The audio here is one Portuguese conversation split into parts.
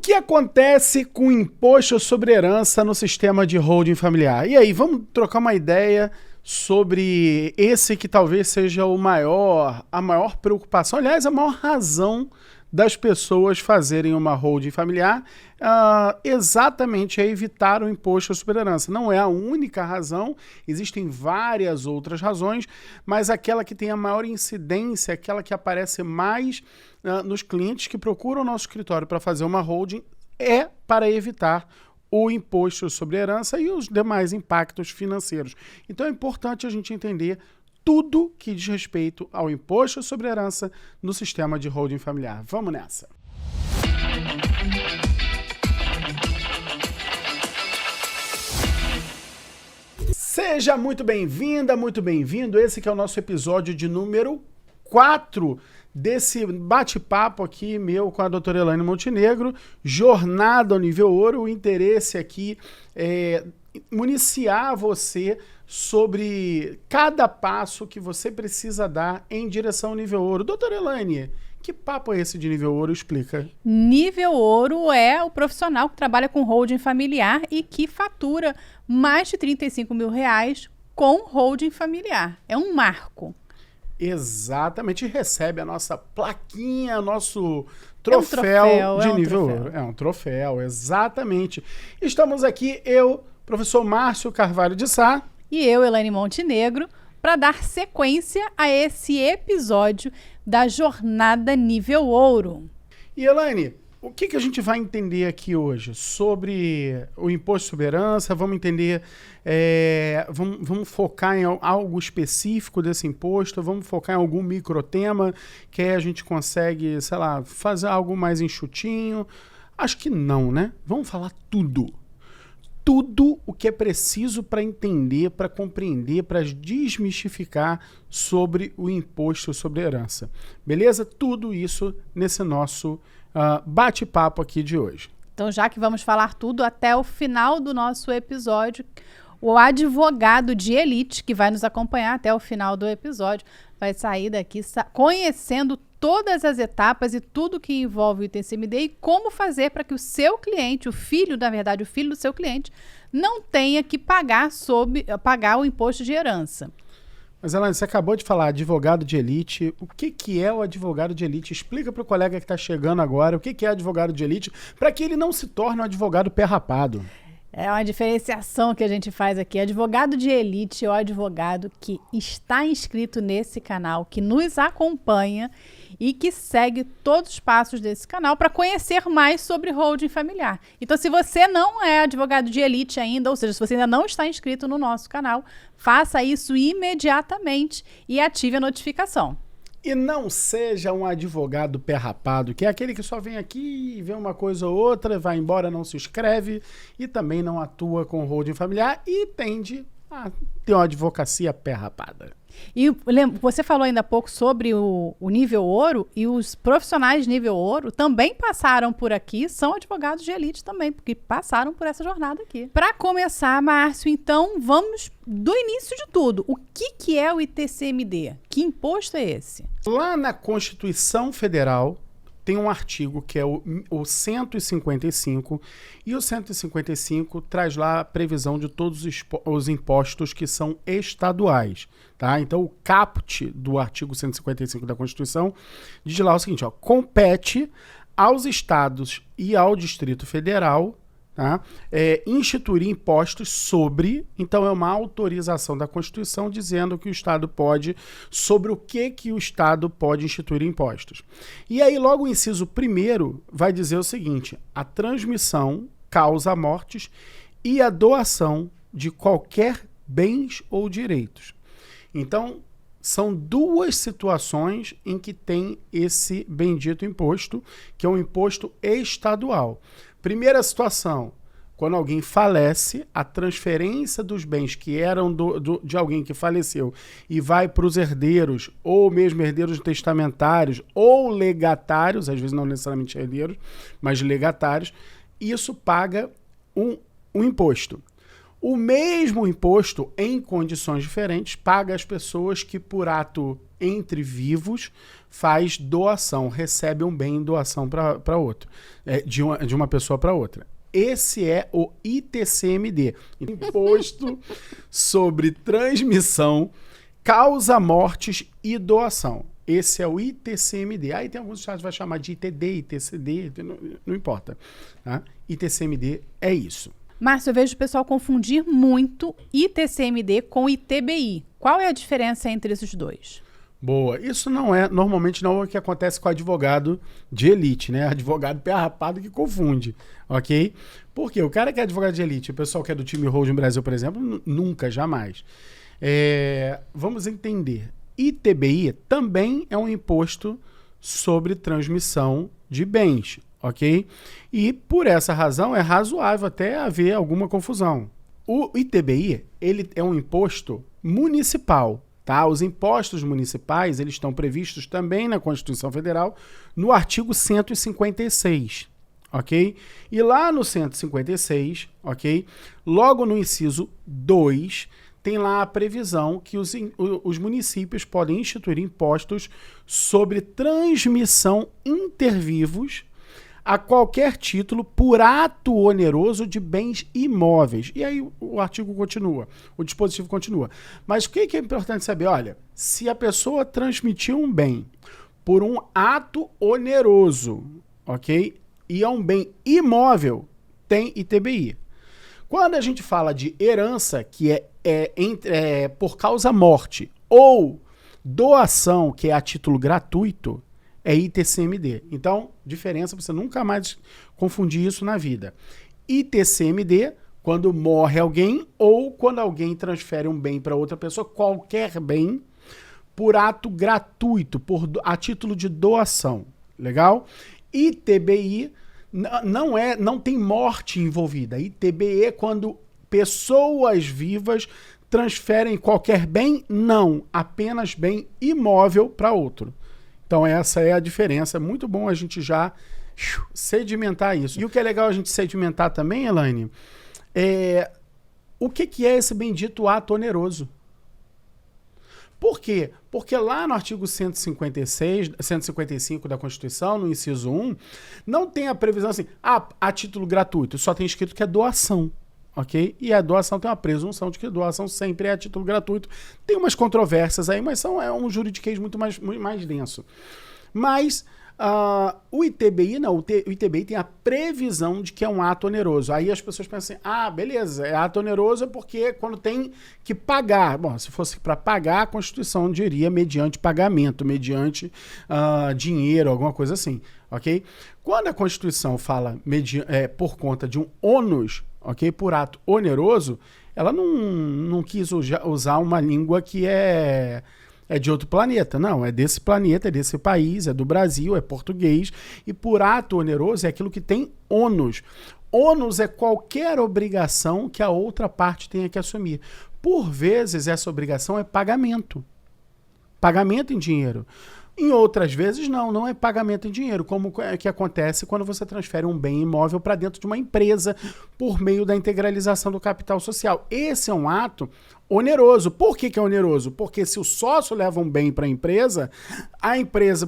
que acontece com o imposto sobre herança no sistema de holding familiar? E aí, vamos trocar uma ideia sobre esse que talvez seja a maior preocupação, aliás, a maior razão das pessoas fazerem uma holding familiar, exatamente é evitar o imposto sobre herança. Não é a única razão, existem várias outras razões, mas aquela que tem a maior incidência, aquela que aparece mais nos clientes que procuram o nosso escritório para fazer uma holding, é para evitar o imposto sobre herança e os demais impactos financeiros. Então é importante a gente entender tudo que diz respeito ao imposto sobre herança no sistema de holding familiar. Vamos nessa! Seja muito bem-vinda, muito bem-vindo. Esse que é o nosso episódio de número 4 desse bate-papo aqui meu com a doutora Elaine Montenegro, Jornada ao Nível Ouro. O interesse aqui é municiar você sobre cada passo que você precisa dar em direção ao nível ouro. Doutora Elaine, que papo é esse de nível ouro? Explica. Nível ouro é o profissional que trabalha com holding familiar e que fatura mais de R$35 mil com holding familiar. É um marco. Exatamente, e recebe a nossa plaquinha, nosso troféu de nível ouro. É um troféu, exatamente. Estamos aqui, eu, professor Márcio Carvalho de Sá. E eu, Elaine Montenegro, para dar sequência a esse episódio da Jornada Nível Ouro. E Elaine, o que a gente vai entender aqui hoje sobre o imposto sobre herança? Vamos entender, vamos focar em algo específico desse imposto, vamos focar em algum microtema que aí a gente consegue, sei lá, fazer algo mais enxutinho? Acho que não, né? Vamos falar tudo. Tudo o que é preciso para entender, para compreender, para desmistificar sobre o imposto sobre herança. Beleza? Tudo isso nesse nosso bate-papo aqui de hoje. Então, já que vamos falar tudo até o final do nosso episódio, o advogado de elite que vai nos acompanhar até o final do episódio vai sair daqui conhecendo todas as etapas e tudo que envolve o ITCMD e como fazer para que o seu cliente, o filho do seu cliente, não tenha que pagar o imposto de herança. Mas, Elaine, você acabou de falar advogado de elite. O que é o advogado de elite? Explica para o colega que está chegando agora o que é advogado de elite para que ele não se torne um advogado pé rapado. É uma diferenciação que a gente faz aqui. Advogado de elite é o advogado que está inscrito nesse canal, que nos acompanha e que segue todos os passos desse canal para conhecer mais sobre holding familiar. Então, se você não é advogado de elite ainda, ou seja, se você ainda não está inscrito no nosso canal, faça isso imediatamente e ative a notificação. E não seja um advogado pé rapado, que é aquele que só vem aqui, vê uma coisa ou outra, vai embora, não se inscreve e também não atua com holding familiar e tende a ter uma advocacia pé rapada. E você falou ainda há pouco sobre o nível ouro, e os profissionais nível ouro também passaram por aqui, são advogados de elite também, porque passaram por essa jornada aqui. Para começar, Márcio, então vamos do início de tudo. O que é o ITCMD? Que imposto é esse? Lá na Constituição Federal tem um artigo que é o 155, e o 155 traz lá a previsão de todos os impostos que são estaduais, tá? Então, o caput do artigo 155 da Constituição diz lá o seguinte, ó, compete aos estados e ao Distrito Federal, tá? Instituir impostos sobre, então é uma autorização da Constituição dizendo que o Estado pode, sobre o que o Estado pode instituir impostos. E aí logo o inciso 1º vai dizer o seguinte, a transmissão, causa mortes e a doação de qualquer bens ou direitos. Então, são duas situações em que tem esse bendito imposto, que é um imposto estadual. Primeira situação, quando alguém falece, a transferência dos bens que eram de alguém que faleceu e vai para os herdeiros, ou mesmo herdeiros testamentários, ou legatários, às vezes não necessariamente herdeiros, mas legatários, isso paga um imposto. O mesmo imposto, em condições diferentes, paga as pessoas que, por ato entre vivos, faz doação, recebe um bem em doação para outro, de uma pessoa para outra. Esse é o ITCMD, Imposto sobre Transmissão, Causa Mortes e Doação. Esse é o ITCMD. Aí tem alguns estados que vai chamar de ITD, ITCD, não importa. Tá? ITCMD é isso. Márcio, eu vejo o pessoal confundir muito ITCMD com ITBI. Qual é a diferença entre esses dois? Boa. Isso normalmente não é o que acontece com advogado de elite, né? Advogado pé rapado que confunde, ok? Porque o cara que é advogado de elite, o pessoal que é do time Holding Brasil, por exemplo, nunca, jamais. Vamos entender. ITBI também é um imposto sobre transmissão de bens, ok? E por essa razão é razoável até haver alguma confusão. O ITBI, ele é um imposto municipal. Tá? Os impostos municipais, eles estão previstos também na Constituição Federal, no artigo 156, ok? E lá no 156, ok? Logo no inciso 2, tem lá a previsão que os municípios podem instituir impostos sobre transmissão intervivos a qualquer título por ato oneroso de bens imóveis. E aí o artigo continua, o dispositivo continua. Mas o que é importante saber? Olha, se a pessoa transmitiu um bem por um ato oneroso, ok? E é um bem imóvel, tem ITBI. Quando a gente fala de herança, que é por causa morte, ou doação, que é a título gratuito, é ITCMD. Então, diferença para você nunca mais confundir isso na vida. ITCMD, quando morre alguém ou quando alguém transfere um bem para outra pessoa, qualquer bem, por ato gratuito, a título de doação. Legal? ITBI não tem morte envolvida. ITBI é quando pessoas vivas transferem qualquer bem, não, apenas bem imóvel para outro. Então essa é a diferença. É muito bom a gente já sedimentar isso. E o que é legal a gente sedimentar também, Elaine, o que é esse bendito ato oneroso? Por quê? Porque lá no artigo 155 da Constituição, no inciso 1, não tem a previsão assim, a título gratuito, só tem escrito que é doação. Ok? E a doação tem uma presunção de que doação sempre é a título gratuito. Tem umas controvérsias aí, mas é um juridiquês muito mais denso. Mas o ITBI não, o ITBI tem a previsão de que é um ato oneroso. Aí as pessoas pensam assim, beleza, é ato oneroso porque quando tem que pagar. Bom, se fosse para pagar, a Constituição diria mediante pagamento, mediante dinheiro, alguma coisa assim. Ok? Quando a Constituição fala por conta de um ônus, ok, por ato oneroso, ela não quis usar uma língua que é de outro planeta. Não, é desse planeta, é desse país, é do Brasil, é português. E por ato oneroso é aquilo que tem ônus. Ônus é qualquer obrigação que a outra parte tenha que assumir. Por vezes, essa obrigação é pagamento. Pagamento em dinheiro. Em outras vezes, não é pagamento em dinheiro, como é que acontece quando você transfere um bem imóvel para dentro de uma empresa por meio da integralização do capital social. Esse é um ato oneroso. Por que é oneroso? Porque se o sócio leva um bem para a empresa,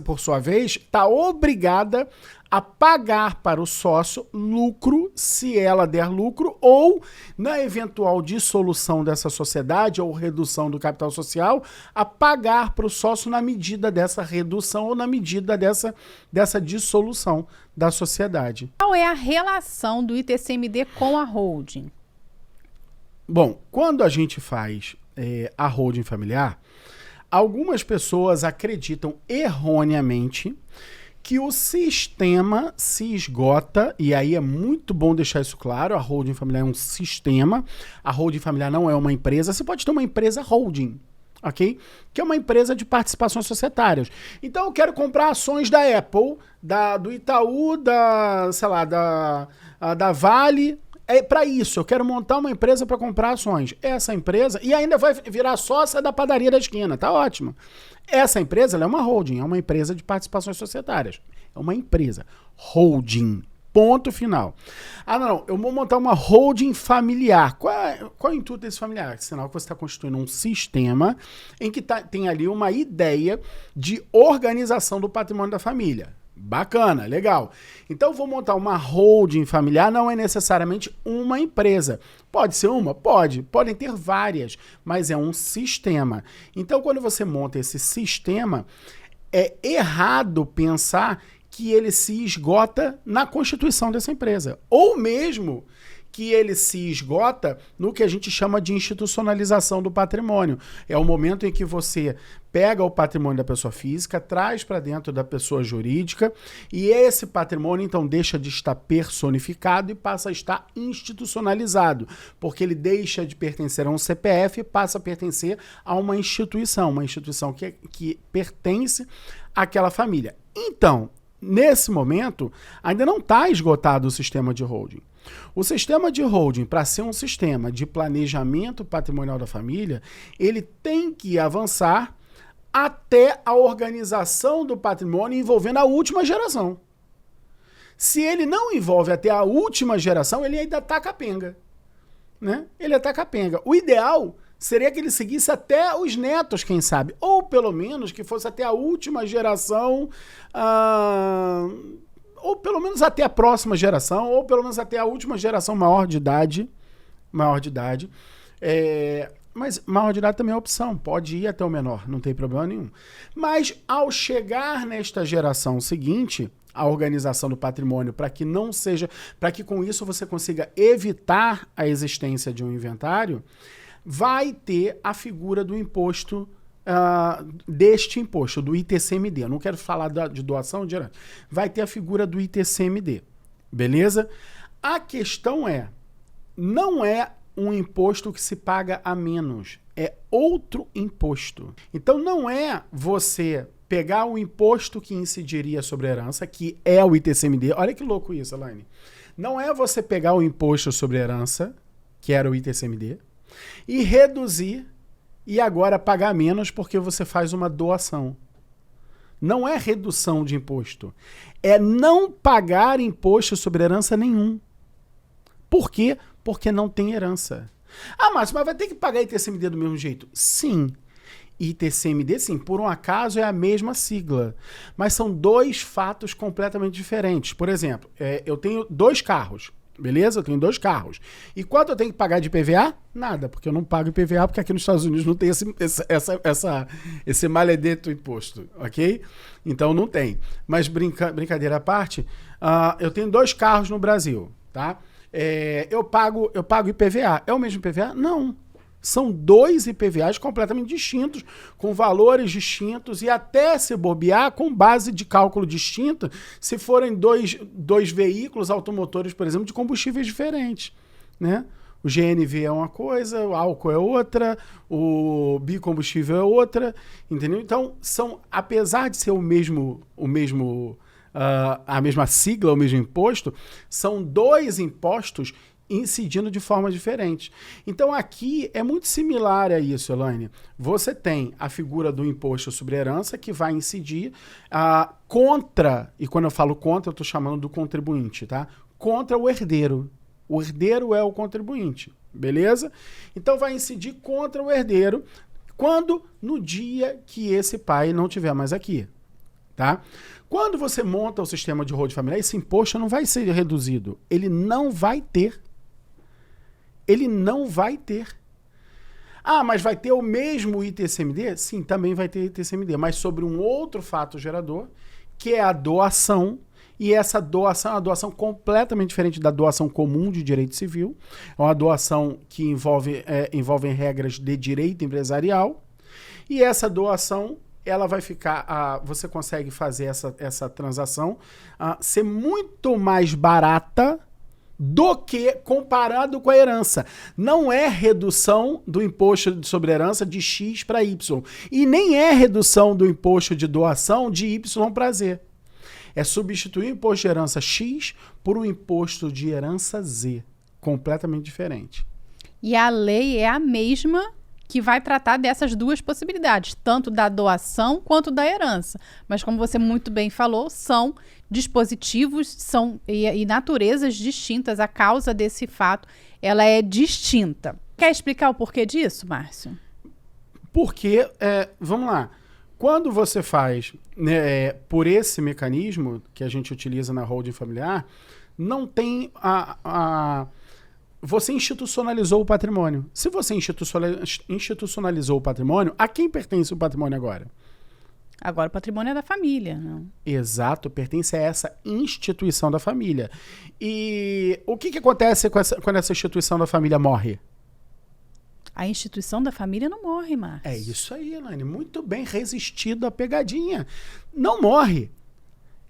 por sua vez, está obrigada a pagar para o sócio lucro, se ela der lucro, ou na eventual dissolução dessa sociedade ou redução do capital social, a pagar para o sócio na medida dessa redução ou na medida dessa dissolução da sociedade. Qual é a relação do ITCMD com a holding? Bom, quando a gente faz a holding familiar, algumas pessoas acreditam erroneamente que o sistema se esgota, e aí é muito bom deixar isso claro, a holding familiar é um sistema, a holding familiar não é uma empresa, você pode ter uma empresa holding, ok? Que é uma empresa de participações societárias. Então eu quero comprar ações da Apple, do Itaú, da Vale. Para isso, eu quero montar uma empresa para comprar ações. Essa empresa, e ainda vai virar sócia da padaria da esquina, tá ótimo. Essa empresa ela é uma holding, é uma empresa de participações societárias. É uma empresa holding, Ponto final. Ah, não, eu vou montar uma holding familiar. Qual é o intuito desse familiar? Sinal que você está construindo um sistema em que tem ali uma ideia de organização do patrimônio da família. Bacana, legal. Então, vou montar uma holding familiar, não é necessariamente uma empresa. Pode ser uma? Pode. Podem ter várias, mas é um sistema. Então, quando você monta esse sistema, é errado pensar que ele se esgota na constituição dessa empresa. Ou mesmo que ele se esgota no que a gente chama de institucionalização do patrimônio. É o momento em que você pega o patrimônio da pessoa física, traz para dentro da pessoa jurídica e esse patrimônio, então, deixa de estar personificado e passa a estar institucionalizado, porque ele deixa de pertencer a um CPF e passa a pertencer a uma instituição que pertence àquela família. Então, nesse momento, ainda não está esgotado o sistema de holding. O sistema de holding, para ser um sistema de planejamento patrimonial da família, ele tem que avançar até a organização do patrimônio envolvendo a última geração. Se ele não envolve até a última geração, ele ainda está capenga, né? Ele está capenga. O ideal seria que ele seguisse até os netos, quem sabe, ou pelo menos que fosse até a última geração, ou pelo menos até a próxima geração, ou pelo menos até a última geração maior de idade. Mas maior de idade também é opção, pode ir até o menor, não tem problema nenhum. Mas ao chegar nesta geração seguinte, a organização do patrimônio, para que com isso você consiga evitar a existência de um inventário, vai ter a figura do imposto, deste imposto, do ITCMD. Eu não quero falar de doação direta. Vai ter a figura do ITCMD. Beleza? A questão não é um imposto que se paga a menos. É outro imposto. Então não é você pegar o imposto que incidiria sobre a herança, que é o ITCMD. Olha que louco isso, Elaine. Não é você pegar o imposto sobre a herança, que era o ITCMD, e reduzir e agora pagar menos porque você faz uma doação. Não é redução de imposto. É não pagar imposto sobre herança nenhum. Por quê? Porque não tem herança. Ah, mas vai ter que pagar ITCMD do mesmo jeito? Sim. ITCMD, sim, por um acaso é a mesma sigla. Mas são dois fatos completamente diferentes. Por exemplo, eu tenho 2 carros. Beleza? Eu tenho 2 carros. E quanto eu tenho que pagar de IPVA? Nada, porque eu não pago IPVA, porque aqui nos Estados Unidos não tem esse maledeto imposto, ok? Então não tem. Mas brincadeira à parte, eu tenho 2 carros no Brasil, tá? Eu pago IPVA. É o mesmo IPVA? Não. São 2 IPVAs completamente distintos, com valores distintos e até se bobear com base de cálculo distinta, se forem dois veículos automotores, por exemplo, de combustíveis diferentes, né? O GNV é uma coisa, o álcool é outra, o bicombustível é outra, entendeu? Então, apesar de ser a mesma sigla, o mesmo imposto, são 2 impostos incidindo de forma diferente. Então aqui é muito similar a isso, Elaine. Você tem a figura do imposto sobre herança que vai incidir contra, e quando eu falo contra, eu estou chamando do contribuinte, tá? Contra o herdeiro. O herdeiro é o contribuinte, beleza? Então vai incidir contra o herdeiro no dia que esse pai não estiver mais aqui, tá? Quando você monta o sistema de holding familiar, esse imposto não vai ser reduzido. Ele não vai ter. Ele não vai ter. Ah, mas vai ter o mesmo ITCMD? Sim, também vai ter ITCMD, mas sobre um outro fato gerador, que é a doação, e essa doação é uma doação completamente diferente da doação comum de direito civil, é uma doação que envolve regras de direito empresarial, e essa doação, ela vai ficar, você consegue fazer essa transação ser muito mais barata do que comparado com a herança. Não é redução do imposto sobre herança de X para Y. E nem é redução do imposto de doação de Y para Z. É substituir o imposto de herança X por um imposto de herança Z. Completamente diferente. E a lei é a mesma que vai tratar dessas duas possibilidades, tanto da doação quanto da herança. Mas como você muito bem falou, são dispositivos e naturezas distintas. A causa desse fato, ela é distinta. Quer explicar o porquê disso, Márcio? Porque, vamos lá, quando você faz, né, por esse mecanismo que a gente utiliza na holding familiar, não tem você institucionalizou o patrimônio. Se você institucionalizou o patrimônio, a quem pertence o patrimônio agora? Agora o patrimônio é da família, não? Exato, pertence a essa instituição da família. E o que acontece quando essa instituição da família morre? A instituição da família não morre, Márcio. É isso aí, Elaine. Muito bem resistido à pegadinha. Não morre.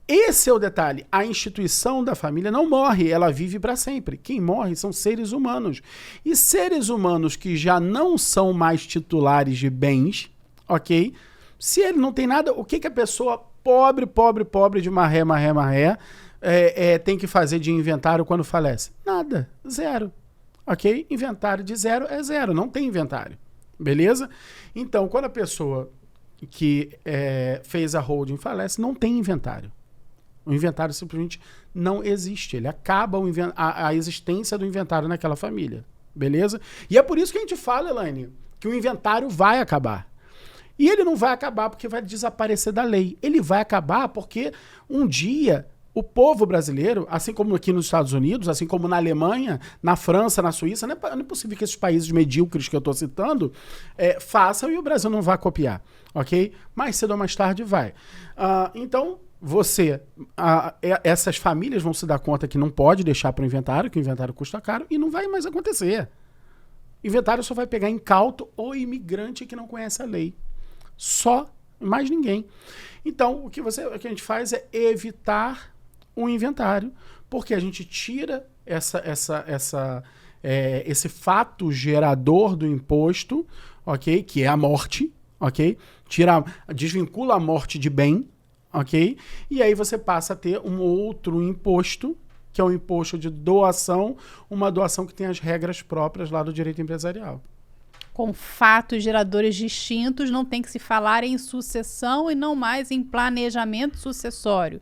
Esse é o detalhe. A instituição da família não morre, ela vive para sempre. Quem morre são seres humanos. E seres humanos que já não são mais titulares de bens, ok? Se ele não tem nada, o que a pessoa pobre de marré, tem que fazer de inventário quando falece? Nada. Zero. Ok? Inventário de zero é zero. Não tem inventário. Beleza? Então, quando a pessoa que fez a holding falece, não tem inventário. O inventário simplesmente não existe. Ele acaba a existência do inventário naquela família. Beleza? E é por isso que a gente fala, Elaine, que o inventário vai acabar. E ele não vai acabar porque vai desaparecer da lei. Ele vai acabar porque um dia o povo brasileiro, assim como aqui nos Estados Unidos, assim como na Alemanha, na França, na Suíça, não é possível que esses países medíocres que eu estou citando façam e o Brasil não vá copiar. Ok? Mais cedo ou mais tarde vai. Então, essas famílias vão se dar conta que não pode deixar para o inventário, que o inventário custa caro, e não vai mais acontecer. Inventário só vai pegar incauto ou imigrante que não conhece a lei. Só, mais ninguém. Então, o que a gente faz é evitar o inventário, porque a gente tira esse fato gerador do imposto, ok? Que é a morte, ok? Desvincula a morte de bem, ok? E aí você passa a ter um outro imposto, que é o imposto de doação, uma doação que tem as regras próprias lá do direito empresarial. Com fatos geradores distintos, não tem que se falar em sucessão e não mais em planejamento sucessório,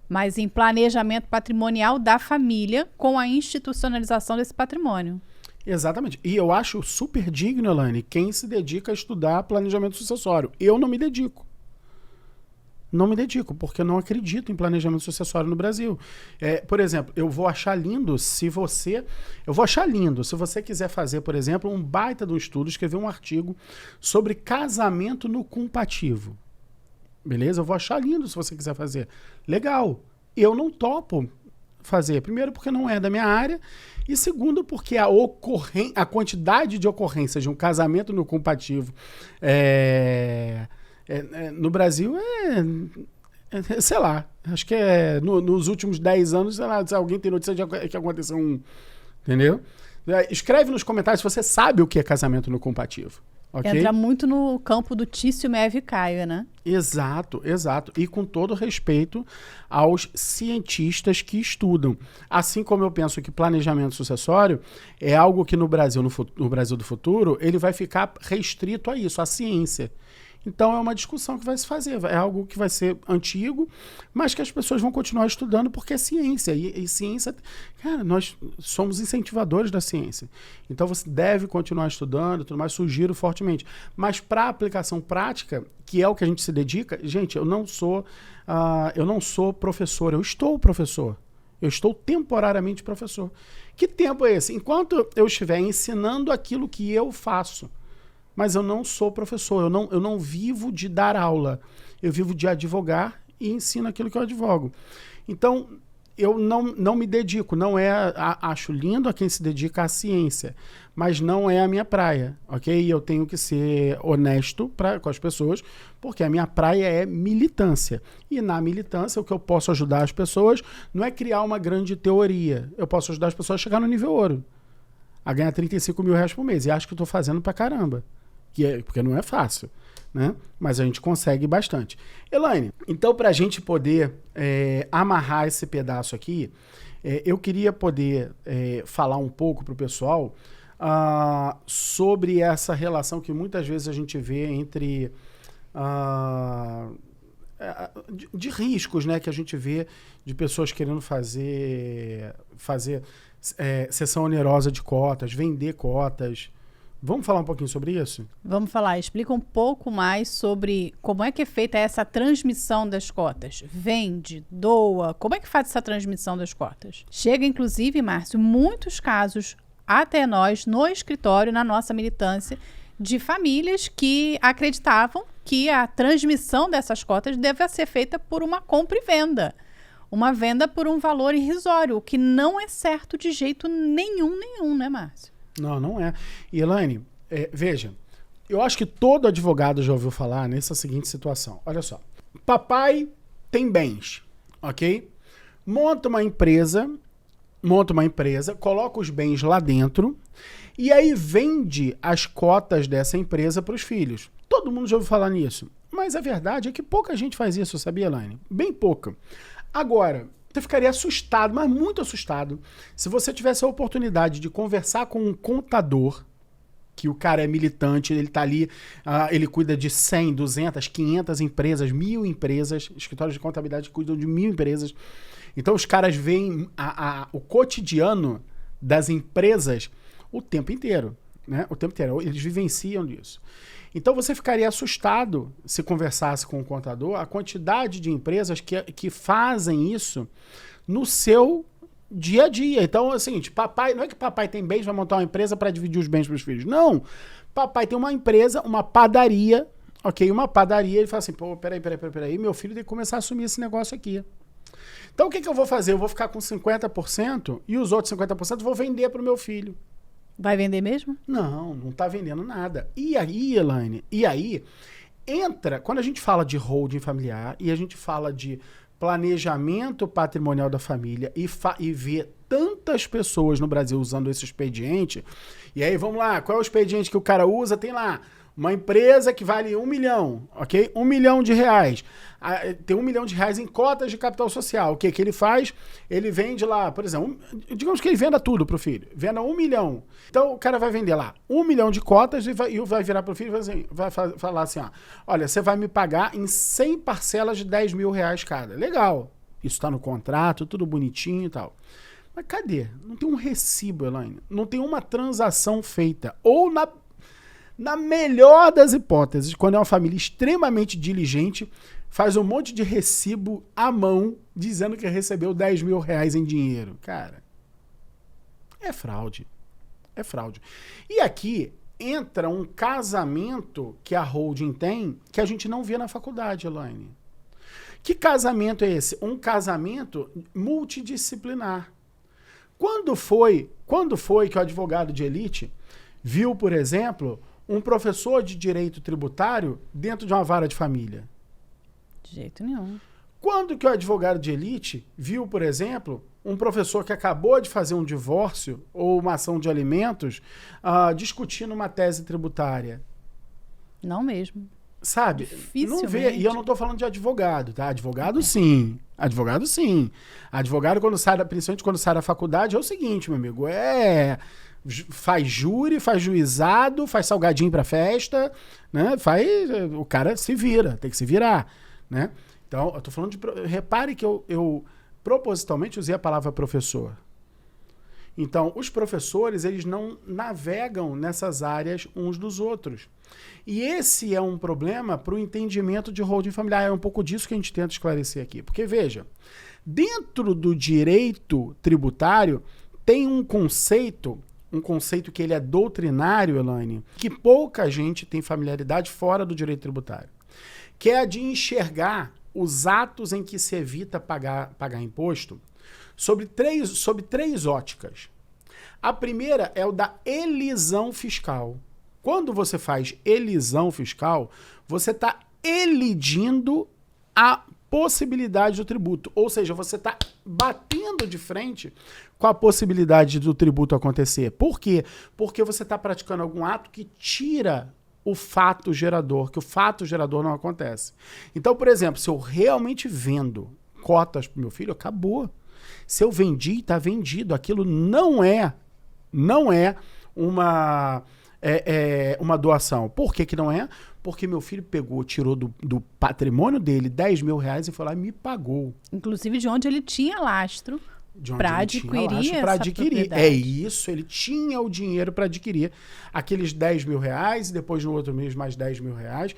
mas em planejamento patrimonial da família com a institucionalização desse patrimônio. Exatamente. E eu acho super digno, Elaine, quem se dedica a estudar planejamento sucessório. Eu não me dedico. Não me dedico, porque eu não acredito em planejamento sucessório no Brasil. Por exemplo, eu vou achar lindo se você quiser fazer, por exemplo, um baita de um estudo, escrever um artigo sobre casamento no compativo. Beleza? Eu vou achar lindo se você quiser fazer. Legal. Eu não topo fazer. Primeiro, porque não é da minha área. E segundo, porque a quantidade de ocorrências de um casamento no compativo no Brasil sei lá, acho que nos últimos 10 anos, sei lá, se alguém tem notícia de que aconteceu entendeu? Escreve nos comentários se você sabe o que é casamento no compativo. Okay? Entra muito no campo do Tício, Meve e Caio, né? Exato. E com todo respeito aos cientistas que estudam. Assim como eu penso que planejamento sucessório é algo que no Brasil do futuro, ele vai ficar restrito a isso, à ciência. Então é uma discussão que vai se fazer, é algo que vai ser antigo, mas que as pessoas vão continuar estudando porque é ciência. E ciência, cara, nós somos incentivadores da ciência. Então você deve continuar estudando, tudo mais, sugiro fortemente. Mas para aplicação prática, que é o que a gente se dedica, gente, eu não sou professor, eu estou professor. Eu estou temporariamente professor. Que tempo é esse? Enquanto eu estiver ensinando aquilo que eu faço. Mas eu não sou professor, eu não vivo de dar aula. Eu vivo de advogar e ensino aquilo que eu advogo. Então, eu não me dedico, acho lindo a quem se dedica à ciência, mas não é a minha praia, ok? E eu tenho que ser honesto com as pessoas, porque a minha praia é militância. E na militância, o que eu posso ajudar as pessoas não é criar uma grande teoria. Eu posso ajudar as pessoas a chegar no nível ouro, a ganhar 35 mil reais por mês. E acho que eu estou fazendo pra caramba. Porque não é fácil, né? Mas a gente consegue bastante. Elaine, então para a gente poder amarrar esse pedaço aqui, eu queria poder falar um pouco para o pessoal sobre essa relação que muitas vezes a gente vê entre de riscos, né, que a gente vê de pessoas querendo fazer cessão onerosa de cotas, vender cotas. Vamos falar um pouquinho sobre isso? Vamos falar. Explica um pouco mais sobre como é que é feita essa transmissão das cotas. Vende, doa, como é que faz essa transmissão das cotas? Chega, inclusive, Márcio, muitos casos até nós, no escritório, na nossa militância, de famílias que acreditavam que a transmissão dessas cotas deve ser feita por uma compra e venda. Uma venda por um valor irrisório, o que não é certo de jeito nenhum, né, Márcio? Não, não é. E, Elaine, veja, eu acho que todo advogado já ouviu falar nessa seguinte situação. Olha só, papai tem bens, ok? Monta uma empresa, coloca os bens lá dentro e aí vende as cotas dessa empresa para os filhos. Todo mundo já ouviu falar nisso. Mas a verdade é que pouca gente faz isso, sabia, Elaine? Bem pouca. Agora, você ficaria assustado, mas muito assustado, se você tivesse a oportunidade de conversar com um contador, que o cara é militante, ele tá ali, ele cuida de 100, 200, 500 empresas, 1000 empresas, escritórios de contabilidade cuidam de 1000 empresas. Então os caras veem o cotidiano das empresas o tempo inteiro, né? O tempo inteiro, eles vivenciam disso. Então você ficaria assustado se conversasse com o contador a quantidade de empresas que fazem isso no seu dia a dia. Então é o seguinte, papai, não é que papai tem bens, vai montar uma empresa para dividir os bens para os filhos. Não, papai tem uma empresa, uma padaria, ok? Uma padaria, ele fala assim, pô, peraí, meu filho tem que começar a assumir esse negócio aqui. Então o que eu vou fazer? Eu vou ficar com 50% e os outros 50% eu vou vender para o meu filho. Vai vender mesmo? Não está vendendo nada. E aí, Elaine, entra, quando a gente fala de holding familiar e a gente fala de planejamento patrimonial da família e vê tantas pessoas no Brasil usando esse expediente, e aí vamos lá, qual é o expediente que o cara usa? Tem lá, uma empresa que vale 1 milhão, ok? 1 milhão de reais. Tem 1 milhão de reais em cotas de capital social. O que ele faz? Ele vende lá, por exemplo, digamos que ele venda tudo pro filho. Venda 1 milhão. Então o cara vai vender lá 1 milhão de cotas e vai virar pro filho e vai falar assim, ó, olha, você vai me pagar em 100 parcelas de 10 mil reais cada. Legal. Isso tá no contrato, tudo bonitinho e tal. Mas cadê? Não tem um recibo, Elaine. Não tem uma transação feita. Ou na melhor das hipóteses, quando é uma família extremamente diligente, faz um monte de recibo à mão, dizendo que recebeu 10 mil reais em dinheiro. Cara, é fraude. É fraude. E aqui entra um casamento que a holding tem, que a gente não vê na faculdade, Elaine. Que casamento é esse? Um casamento multidisciplinar. Quando foi que o advogado de elite viu, por exemplo, um professor de direito tributário dentro de uma vara de família? De jeito nenhum. Quando que o advogado de elite viu, por exemplo, um professor que acabou de fazer um divórcio ou uma ação de alimentos discutindo uma tese tributária? Não mesmo. Sabe? Não vê. E eu não estou falando de advogado, tá? Advogado sim. Advogado sim. Advogado, principalmente quando sai da faculdade, é o seguinte, meu amigo, faz júri, faz juizado, faz salgadinho pra festa, né? O cara se vira, tem que se virar, né? Então, eu tô falando repare que eu propositalmente usei a palavra professor. Então, os professores, eles não navegam nessas áreas uns dos outros. E esse é um problema para o entendimento de holding familiar. É um pouco disso que a gente tenta esclarecer aqui. Porque, veja, dentro do direito tributário, tem um conceito que ele é doutrinário, Elaine, que pouca gente tem familiaridade fora do direito tributário, que é a de enxergar os atos em que se evita pagar imposto sob três óticas. A primeira é o da elisão fiscal. Quando você faz elisão fiscal, você está elidindo a possibilidade do tributo. Ou seja, você está batendo de frente com a possibilidade do tributo acontecer. Por quê? Porque você está praticando algum ato que tira o fato gerador, que o fato gerador não acontece. Então, por exemplo, se eu realmente vendo cotas para o meu filho, acabou. Se eu vendi, está vendido. Aquilo não é uma doação. Por que não é? Porque meu filho tirou do patrimônio dele 10 mil reais e foi lá e me pagou. Inclusive de onde ele tinha lastro para adquirir essa propriedade. É isso, ele tinha o dinheiro para adquirir aqueles 10 mil reais e depois no outro mês mais 10 mil reais.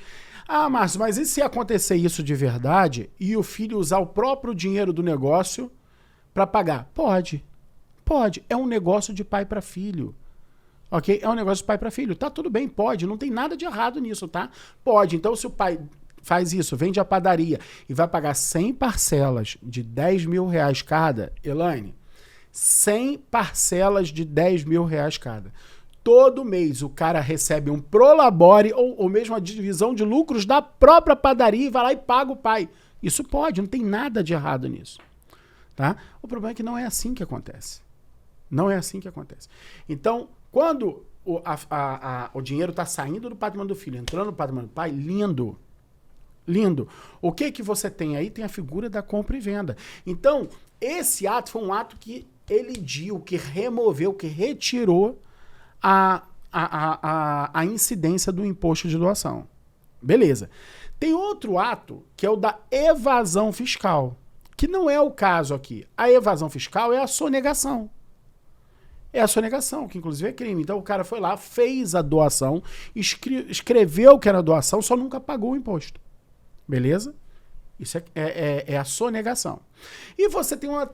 Ah, Márcio, mas e se acontecer isso de verdade e o filho usar o próprio dinheiro do negócio para pagar? Pode. É um negócio de pai para filho. Ok? É um negócio de pai para filho. Tá tudo bem, pode. Não tem nada de errado nisso, tá? Pode. Então, se o pai faz isso, vende a padaria e vai pagar 100 parcelas de 10 mil reais cada, Elaine, 100 parcelas de 10 mil reais cada. Todo mês o cara recebe um prolabore ou mesmo a divisão de lucros da própria padaria e vai lá e paga o pai. Isso pode, não tem nada de errado nisso. Tá? O problema é que não é assim que acontece. Não é assim que acontece. Então, quando o dinheiro está saindo do patrimônio do filho, entrando no patrimônio do pai, lindo. Lindo. O que você tem aí? Tem a figura da compra e venda. Então, esse ato foi um ato que elidiu, que removeu, que retirou a incidência do imposto de doação. Beleza. Tem outro ato, que é o da evasão fiscal, que não é o caso aqui. A evasão fiscal é a sonegação. É a sonegação, que inclusive é crime. Então o cara foi lá, fez a doação, escreveu que era doação, só nunca pagou o imposto. Beleza? Isso é a sonegação. E você tem uma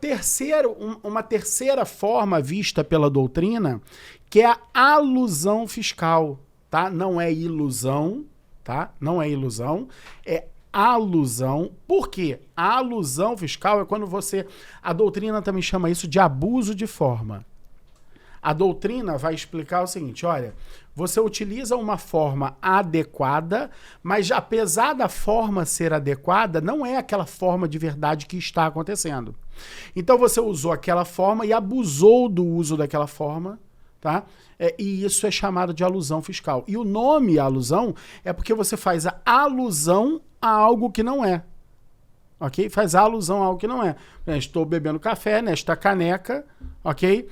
terceira forma vista pela doutrina, que é a alusão fiscal, tá? Não é ilusão, tá? Não é ilusão, é alusão. Por quê? A alusão fiscal é quando a doutrina também chama isso de abuso de forma. A doutrina vai explicar o seguinte, olha, você utiliza uma forma adequada, mas apesar da forma ser adequada, não é aquela forma de verdade que está acontecendo. Então você usou aquela forma e abusou do uso daquela forma, tá? E isso é chamado de alusão fiscal. E o nome alusão é porque você faz a alusão a algo que não é. Ok? Faz alusão a algo que não é. Estou bebendo café nesta caneca, ok?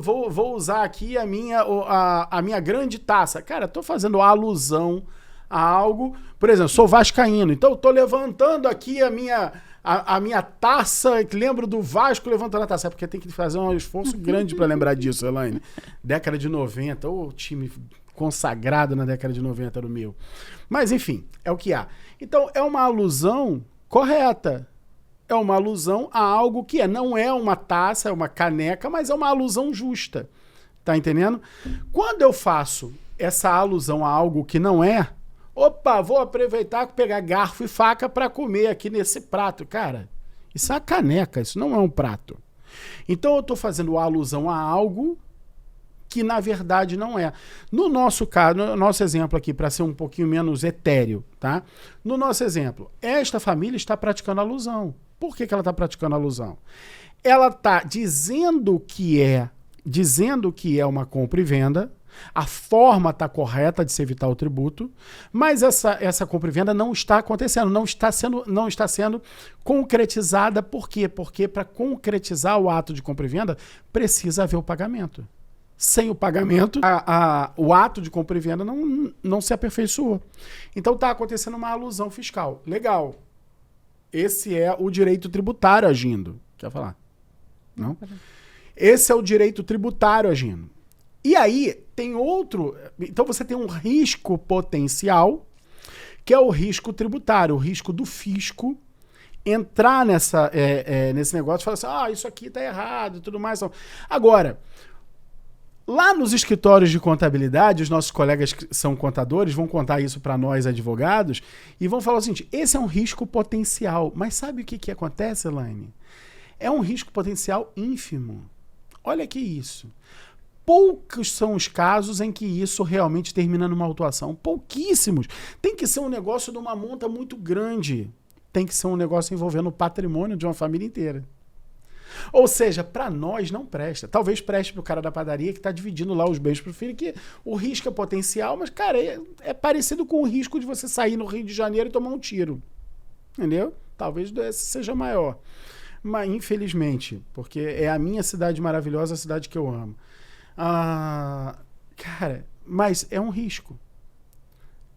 Vou usar aqui a minha grande taça. Cara, estou fazendo alusão a algo. Por exemplo, sou vascaíno, então estou levantando aqui a minha taça, que lembro do Vasco levantando a taça. É porque tem que fazer um esforço grande para lembrar disso, Elaine. Década de 90, o time consagrado na década de 90 no meu. Mas, enfim, é o que há. Então, é uma alusão correta. É uma alusão a algo que não é uma taça, é uma caneca, mas é uma alusão justa. Tá entendendo? Quando eu faço essa alusão a algo que não é, vou aproveitar e pegar garfo e faca para comer aqui nesse prato. Cara, isso é uma caneca, isso não é um prato. Então eu estou fazendo alusão a algo que na verdade não é. No nosso caso, no nosso exemplo aqui, para ser um pouquinho menos etéreo, tá? No nosso exemplo, esta família está praticando alusão. Por que ela está praticando alusão? Ela está dizendo que é uma compra e venda, a forma está correta de se evitar o tributo, mas essa compra e venda não está acontecendo, não está sendo concretizada. Por quê? Porque para concretizar o ato de compra e venda, precisa haver o pagamento. Sem o pagamento, o ato de compra e venda não se aperfeiçoou. Então está acontecendo uma alusão fiscal. Legal. Esse é o direito tributário agindo. Quer falar? Não? Esse é o direito tributário agindo. E aí, tem outro... Então você tem um risco potencial, que é o risco tributário, o risco do fisco entrar nesse negócio e falar assim, isso aqui está errado e tudo mais. Agora... Lá nos escritórios de contabilidade, os nossos colegas que são contadores vão contar isso para nós, advogados, e vão falar o seguinte, esse é um risco potencial. Mas sabe o que acontece, Elaine? É um risco potencial ínfimo. Olha que isso. Poucos são os casos em que isso realmente termina numa autuação. Pouquíssimos. Tem que ser um negócio de uma monta muito grande. Tem que ser um negócio envolvendo o patrimônio de uma família inteira. Ou seja, para nós não presta. Talvez preste para o cara da padaria que está dividindo lá os bens para o filho, que o risco é potencial, mas, cara, é parecido com o risco de você sair no Rio de Janeiro e tomar um tiro. Entendeu? Talvez esse seja maior. Mas, infelizmente, porque é a minha cidade maravilhosa, a cidade que eu amo. Cara, mas é um risco.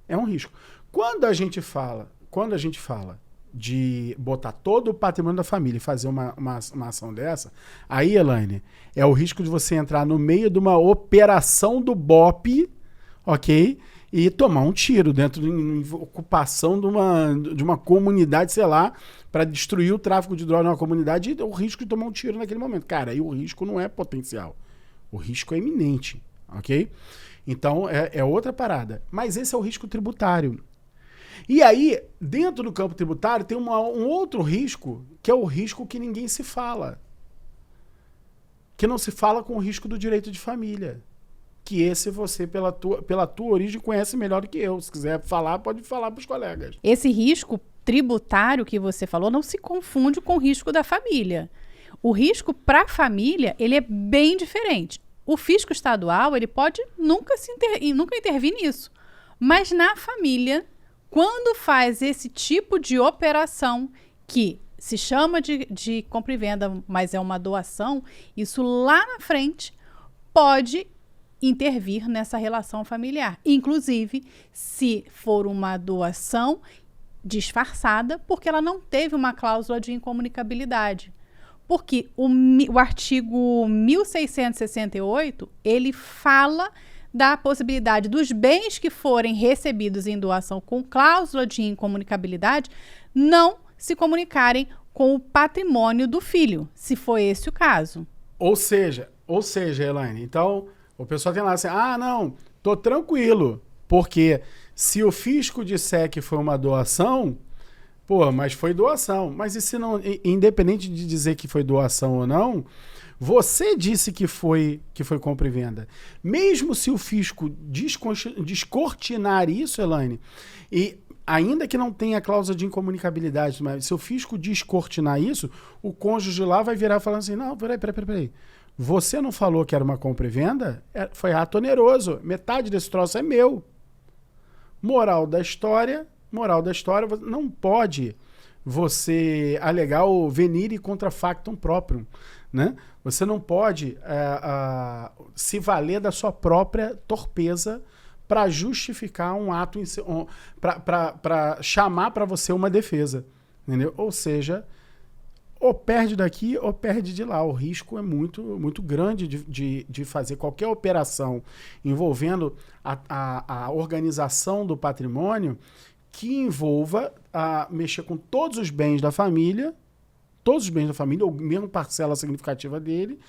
É um risco. Quando a gente fala de botar todo o patrimônio da família e fazer uma ação dessa, aí, Elaine, é o risco de você entrar no meio de uma operação do BOP, ok? E tomar um tiro dentro de ocupação de uma comunidade, sei lá, para destruir o tráfico de drogas numa comunidade, e o risco de tomar um tiro naquele momento. Cara, aí o risco não é potencial. O risco é iminente, ok? Então, é outra parada. Mas esse é o risco tributário. E aí, dentro do campo tributário, tem um outro risco, que é o risco que ninguém se fala. Que não se fala com o risco do direito de família. Que esse você, pela tua origem, conhece melhor do que eu. Se quiser falar, pode falar para os colegas. Esse risco tributário que você falou não se confunde com o risco da família. O risco para a família, ele é bem diferente. O fisco estadual, ele pode nunca intervir nisso. Mas na família, quando faz esse tipo de operação, que se chama de compra e venda, mas é uma doação, isso lá na frente pode intervir nessa relação familiar. Inclusive, se for uma doação disfarçada, porque ela não teve uma cláusula de incomunicabilidade. Porque o artigo 1668, ele fala da possibilidade dos bens que forem recebidos em doação com cláusula de incomunicabilidade não se comunicarem com o patrimônio do filho, se for esse o caso. Ou seja, Elaine, então o pessoal tem lá assim, não, tô tranquilo, porque se o fisco disser que foi uma doação, mas foi doação. Mas e se não, independente de dizer que foi doação ou não, você disse que foi compra e venda. Mesmo se o fisco descortinar isso, Elaine, e ainda que não tenha cláusula de incomunicabilidade, mas se o fisco descortinar isso, o cônjuge lá vai virar falando assim, não, peraí. Você não falou que era uma compra e venda? Foi ato oneroso. Metade desse troço é meu. Moral da história, não pode você alegar o venire contra factum proprium, né? Você não pode se valer da sua própria torpeza para justificar um ato, para chamar para você uma defesa, entendeu? Ou seja, ou perde daqui ou perde de lá. O risco é muito, muito grande de fazer qualquer operação envolvendo a organização do patrimônio que envolva mexer com todos os bens da família, ou mesmo parcela significativa dele,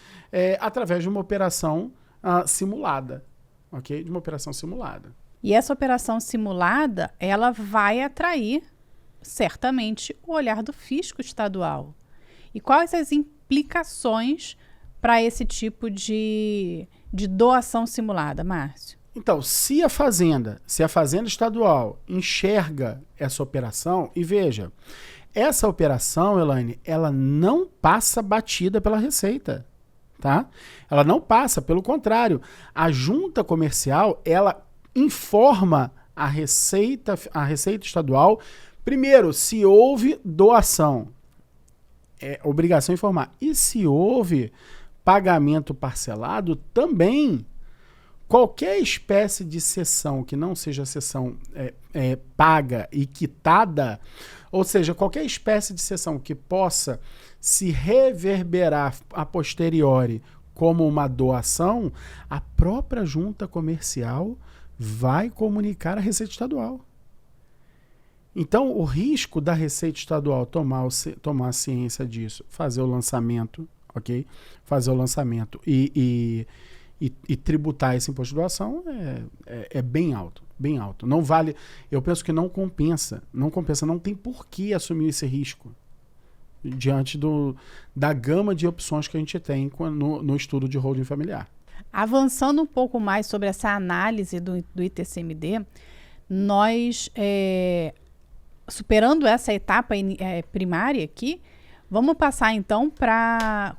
através de uma operação simulada, ok? De uma operação simulada. E essa operação simulada, ela vai atrair, certamente, o olhar do fisco estadual. E quais as implicações para esse tipo de doação simulada, Márcio? Então, se a Fazenda Estadual enxerga essa operação, e veja, essa operação, Elaine, ela não passa batida pela Receita, tá? Ela não passa, pelo contrário, a junta comercial, ela informa a Receita Estadual, primeiro, se houve doação, é obrigação informar, e se houve pagamento parcelado, também. Qualquer espécie de cessão que não seja cessão paga e quitada, ou seja, qualquer espécie de cessão que possa se reverberar a posteriori como uma doação, a própria junta comercial vai comunicar à Receita Estadual. Então, o risco da Receita Estadual tomar ciência disso, fazer o lançamento, ok? Fazer o lançamento e tributar esse imposto de doação é bem alto, bem alto. Não vale, eu penso que não compensa, não tem por que assumir esse risco diante da gama de opções que a gente tem no estudo de holding familiar. Avançando um pouco mais sobre essa análise do ITCMD, nós, superando essa etapa primária aqui, vamos passar então para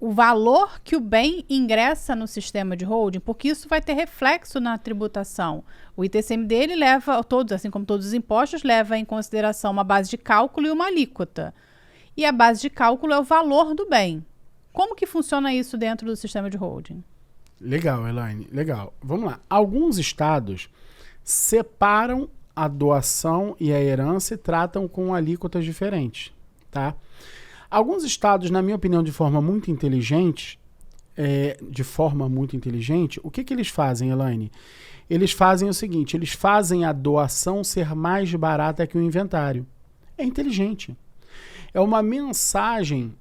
o valor que o bem ingressa no sistema de holding, porque isso vai ter reflexo na tributação. O ITCMD, ele leva, assim como todos os impostos, leva em consideração uma base de cálculo e uma alíquota. E a base de cálculo é o valor do bem. Como que funciona isso dentro do sistema de holding? Legal, Elaine, legal. Vamos lá. Alguns estados separam a doação e a herança e tratam com alíquotas diferentes, tá? Alguns estados, na minha opinião, de forma muito inteligente, o que eles fazem, Elaine? Eles fazem o seguinte, eles fazem a doação ser mais barata que o inventário. É inteligente. É uma mensagem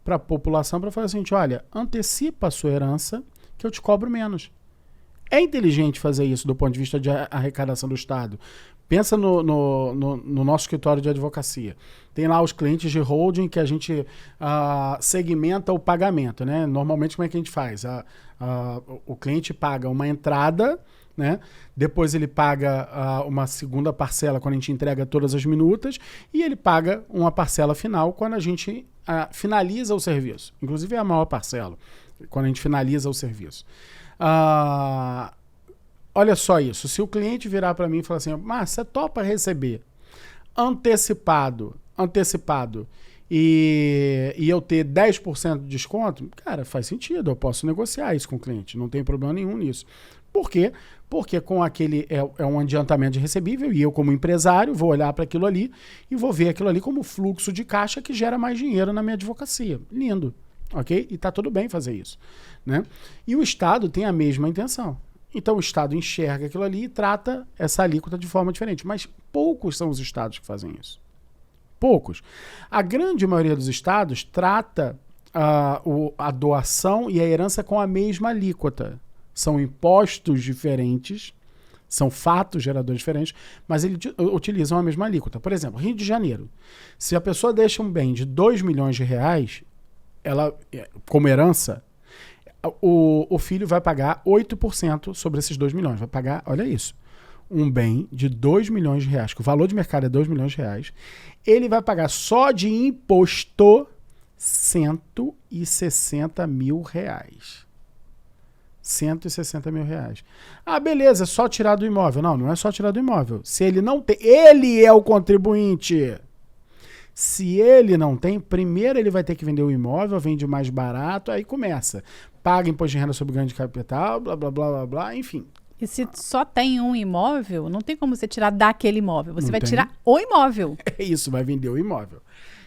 para a população para falar assim, olha, antecipa a sua herança que eu te cobro menos. É inteligente fazer isso do ponto de vista de arrecadação do Estado. Pensa no nosso escritório de advocacia. Tem lá os clientes de holding que a gente segmenta o pagamento, né? Normalmente, como é que a gente faz? O cliente paga uma entrada, né? Depois ele paga uma segunda parcela quando a gente entrega todas as minutas e ele paga uma parcela final quando a gente finaliza o serviço. Inclusive é a maior parcela, quando a gente finaliza o serviço. Olha só isso, se o cliente virar para mim e falar assim, mas você topa receber antecipado e eu ter 10% de desconto, cara, faz sentido, eu posso negociar isso com o cliente, não tem problema nenhum nisso. Por quê? Porque com aquele é um adiantamento de recebível e eu como empresário vou olhar para aquilo ali e vou ver aquilo ali como fluxo de caixa que gera mais dinheiro na minha advocacia. Lindo, ok? E tá tudo bem fazer isso, né? E o Estado tem a mesma intenção. Então o Estado enxerga aquilo ali e trata essa alíquota de forma diferente. Mas poucos são os estados que fazem isso. Poucos. A grande maioria dos estados trata a doação e a herança com a mesma alíquota. São impostos diferentes, são fatos geradores diferentes, mas eles utilizam a mesma alíquota. Por exemplo, Rio de Janeiro. Se a pessoa deixa um bem de 2 milhões de reais, ela, como herança, o filho vai pagar 8% sobre esses 2 milhões. Vai pagar, olha isso, um bem de 2 milhões de reais, que o valor de mercado é 2 milhões de reais. Ele vai pagar só de imposto 160 mil reais. 160 mil reais. Ah, beleza, é só tirar do imóvel. Não, não é só tirar do imóvel. Se ele não tem, ele é o contribuinte. Se ele não tem, primeiro ele vai ter que vender o imóvel, vende mais barato, aí começa. Paga imposto de renda sobre ganho de capital, blá, blá, blá, blá, blá, enfim. E se só tem um imóvel, não tem como você tirar daquele imóvel. Você Não vai tem. tirar o imóvel. É isso, vai vender o imóvel.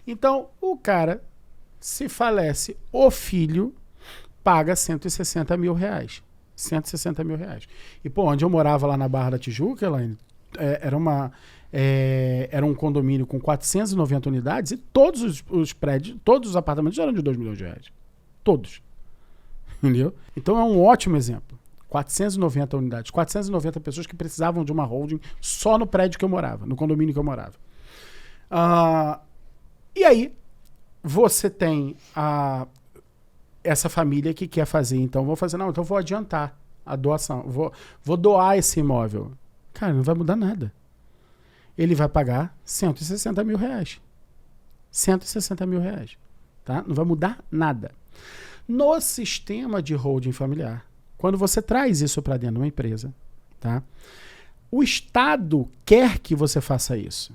Então, o cara, se falece, o filho paga 160 mil reais. 160 mil reais. E, pô, onde eu morava lá na Barra da Tijuca, Elaine, era um condomínio com 490 unidades e todos os prédios, todos os apartamentos eram de 2 milhões de reais. Todos. Entendeu? Então é um ótimo exemplo. 490 unidades, 490 pessoas que precisavam de uma holding só no prédio que eu morava, no condomínio que eu morava. E aí, você tem essa família que quer fazer, então vou adiantar a doação, vou doar esse imóvel. Cara, não vai mudar nada. Ele vai pagar 160 mil reais. 160 mil reais. Tá? Não vai mudar nada. No sistema de holding familiar, quando você traz isso para dentro de uma empresa, tá? O Estado quer que você faça isso.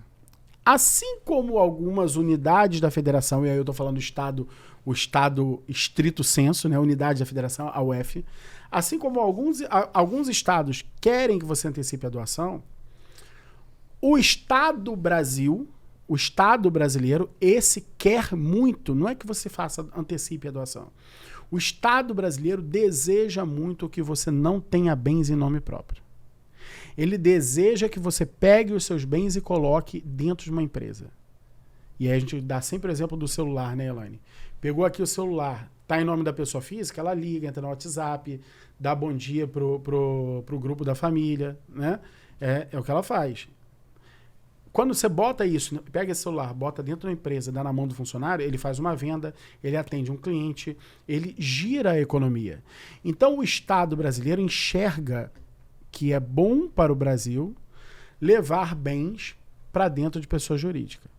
Assim como algumas unidades da federação, e aí eu estou falando o Estado estrito senso, né? Unidade da federação, a UF, assim como alguns estados querem que você antecipe a doação, o Estado brasileiro, esse quer muito, não é que você antecipe a doação. O Estado brasileiro deseja muito que você não tenha bens em nome próprio. Ele deseja que você pegue os seus bens e coloque dentro de uma empresa. E aí a gente dá sempre o exemplo do celular, né, Elaine? Pegou aqui o celular, tá em nome da pessoa física, ela liga, entra no WhatsApp, dá bom dia pro grupo da família, né? É o que ela faz. Quando você bota isso, pega esse celular, bota dentro da empresa, dá na mão do funcionário, ele faz uma venda, ele atende um cliente, ele gira a economia. Então o Estado brasileiro enxerga que é bom para o Brasil levar bens para dentro de pessoa jurídica.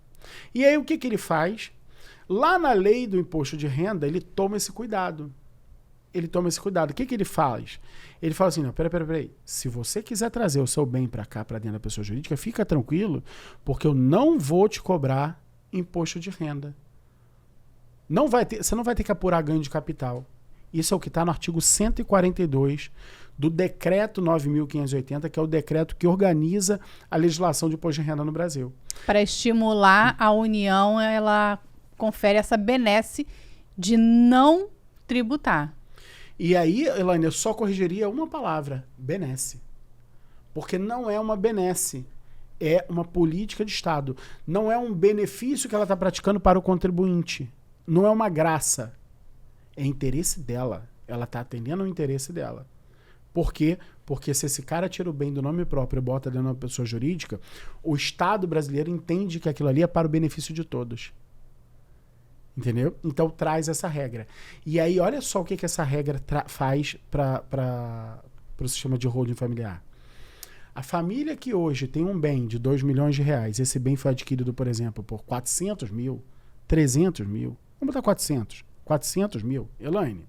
E aí o que ele faz? Lá na lei do imposto de renda, ele toma esse cuidado. O que ele faz? Ele fala assim, não, peraí. Se você quiser trazer o seu bem para cá, para dentro da pessoa jurídica, fica tranquilo, porque eu não vou te cobrar imposto de renda. Você não vai ter que apurar ganho de capital. Isso é o que está no artigo 142 do decreto 9.580, que é o decreto que organiza a legislação de imposto de renda no Brasil. Para estimular a União, ela confere essa benesse de não tributar. E aí, Elaine, eu só corrigiria uma palavra, benesse. Porque não é uma benesse, é uma política de Estado. Não é um benefício que ela está praticando para o contribuinte. Não é uma graça. É interesse dela. Ela está atendendo ao interesse dela. Por quê? Porque se esse cara tira o bem do nome próprio e bota dentro de uma pessoa jurídica, o Estado brasileiro entende que aquilo ali é para o benefício de todos. Entendeu? Então traz essa regra. E aí, olha só o que essa regra faz para o sistema de holding familiar. A família que hoje tem um bem de 2 milhões de reais, esse bem foi adquirido, por exemplo, por 400 mil, 300 mil, vamos botar 400 mil, Elaine.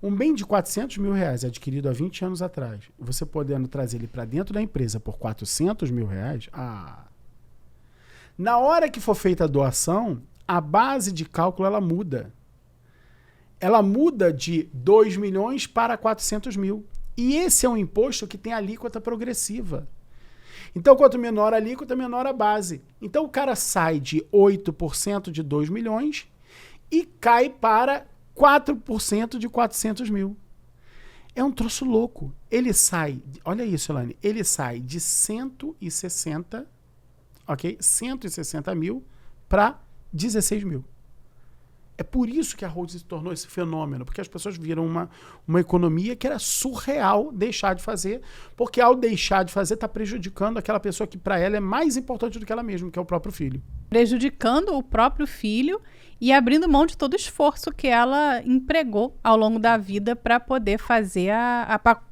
Um bem de 400 mil reais adquirido há 20 anos atrás, você podendo trazer ele para dentro da empresa por 400 mil reais, na hora que for feita a doação, a base de cálculo ela muda. Ela muda de 2 milhões para 400 mil. E esse é um imposto que tem alíquota progressiva. Então, quanto menor a alíquota, menor a base. Então, o cara sai de 8% de 2 milhões e cai para 4% de 400 mil. É um troço louco. Ele sai, olha isso, Elaine, ele sai de 160, ok? 160 mil para 16 mil. É por isso que a holding se tornou esse fenômeno, porque as pessoas viram uma economia que era surreal deixar de fazer, porque ao deixar de fazer está prejudicando aquela pessoa que para ela é mais importante do que ela mesma, que é o próprio filho. Prejudicando o próprio filho e abrindo mão de todo o esforço que ela empregou ao longo da vida para poder fazer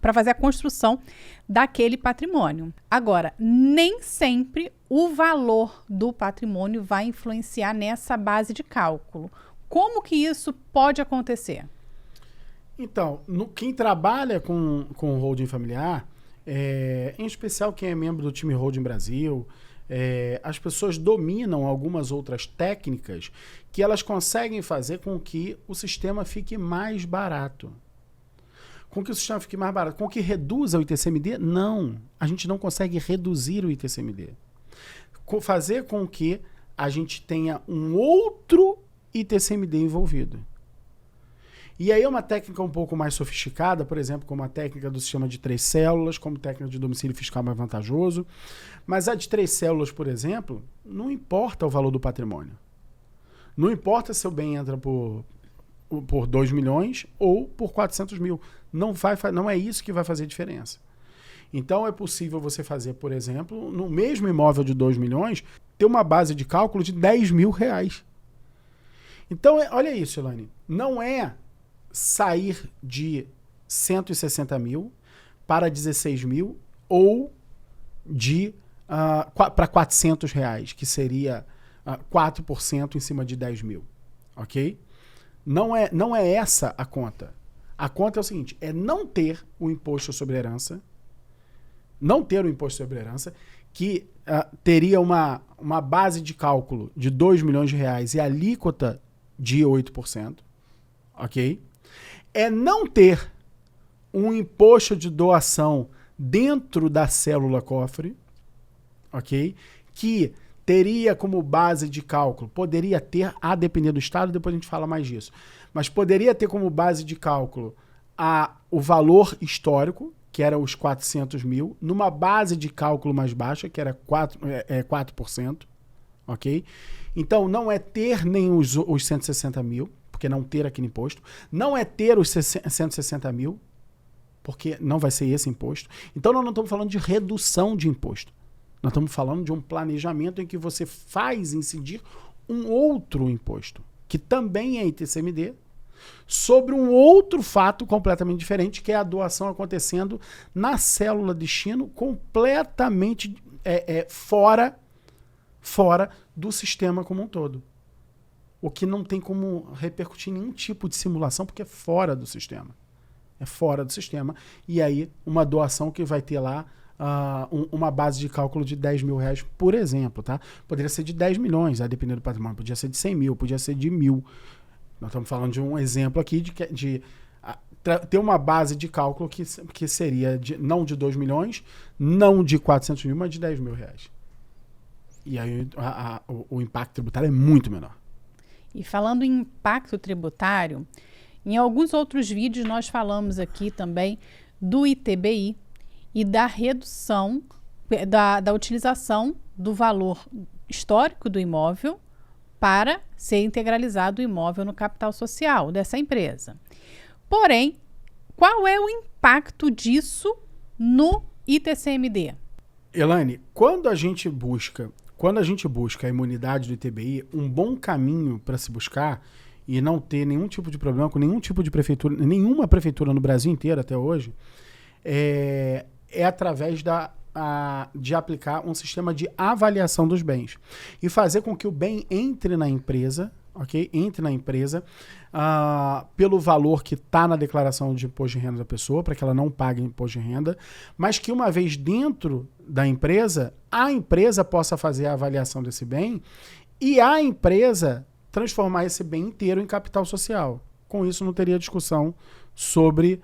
para fazer a construção daquele patrimônio. Agora, nem sempre o valor do patrimônio vai influenciar nessa base de cálculo. Como que isso pode acontecer? Então, quem trabalha com holding familiar, em especial quem é membro do time Holding Brasil, as pessoas dominam algumas outras técnicas que elas conseguem fazer com que o sistema fique mais barato. Com que o sistema fique mais barato. Com que reduza o ITCMD? Não. A gente não consegue reduzir o ITCMD. Fazer com que a gente tenha um outro ITCMD envolvido. E aí é uma técnica um pouco mais sofisticada, por exemplo, como a técnica do sistema de 3 células, como técnica de domicílio fiscal mais vantajoso. Mas a de 3 células, por exemplo, não importa o valor do patrimônio. Não importa se o bem entra por 2 milhões ou por 400 mil. Não é isso que vai fazer diferença. Então é possível você fazer, por exemplo, no mesmo imóvel de 2 milhões, ter uma base de cálculo de 10 mil reais. Então, olha isso, Elaine. Não é sair de 160 mil para 16 mil ou para 400 reais, que seria 4% em cima de 10 mil. Ok? Não é essa a conta. A conta é o seguinte, é não ter o imposto sobre herança, que teria uma base de cálculo de 2 milhões de reais e alíquota de 8%, ok? É não ter um imposto de doação dentro da célula cofre, ok? Que teria como base de cálculo, poderia ter, a depender do estado, depois a gente fala mais disso, mas poderia ter como base de cálculo o valor histórico, que era os 400 mil, numa base de cálculo mais baixa, que era 4%, ok? Então, não é ter nem os 160 mil, porque não ter aquele imposto. Não é ter os 160 mil, porque não vai ser esse imposto. Então, nós não estamos falando de redução de imposto. Nós estamos falando de um planejamento em que você faz incidir um outro imposto, que também é ITCMD, sobre um outro fato completamente diferente, que é a doação acontecendo na célula destino, completamente fora do sistema como um todo. O que não tem como repercutir nenhum tipo de simulação, porque é fora do sistema. É fora do sistema. E aí, uma doação que vai ter lá uma base de cálculo de 10 mil reais, por exemplo, tá? Poderia ser de 10 milhões, a depender do patrimônio. Podia ser de 100 mil, podia ser de 1.000. Nós estamos falando de um exemplo aqui de ter uma base de cálculo que seria não de 2 milhões, não de 400 mil, mas de 10 mil reais. E aí o impacto tributário é muito menor. E falando em impacto tributário, em alguns outros vídeos nós falamos aqui também do ITBI e da redução da utilização do valor histórico do imóvel para ser integralizado o imóvel no capital social dessa empresa. Porém, qual é o impacto disso no ITCMD? Elaine, quando a gente busca a imunidade do ITBI, um bom caminho para se buscar e não ter nenhum tipo de problema com nenhum tipo de prefeitura, nenhuma prefeitura no Brasil inteiro até hoje, é através de aplicar um sistema de avaliação dos bens e fazer com que o bem entre na empresa, ok? Entre na empresa pelo valor que está na declaração de imposto de renda da pessoa, para que ela não pague imposto de renda, mas que uma vez dentro da empresa, a empresa possa fazer a avaliação desse bem e a empresa transformar esse bem inteiro em capital social. Com isso não teria discussão sobre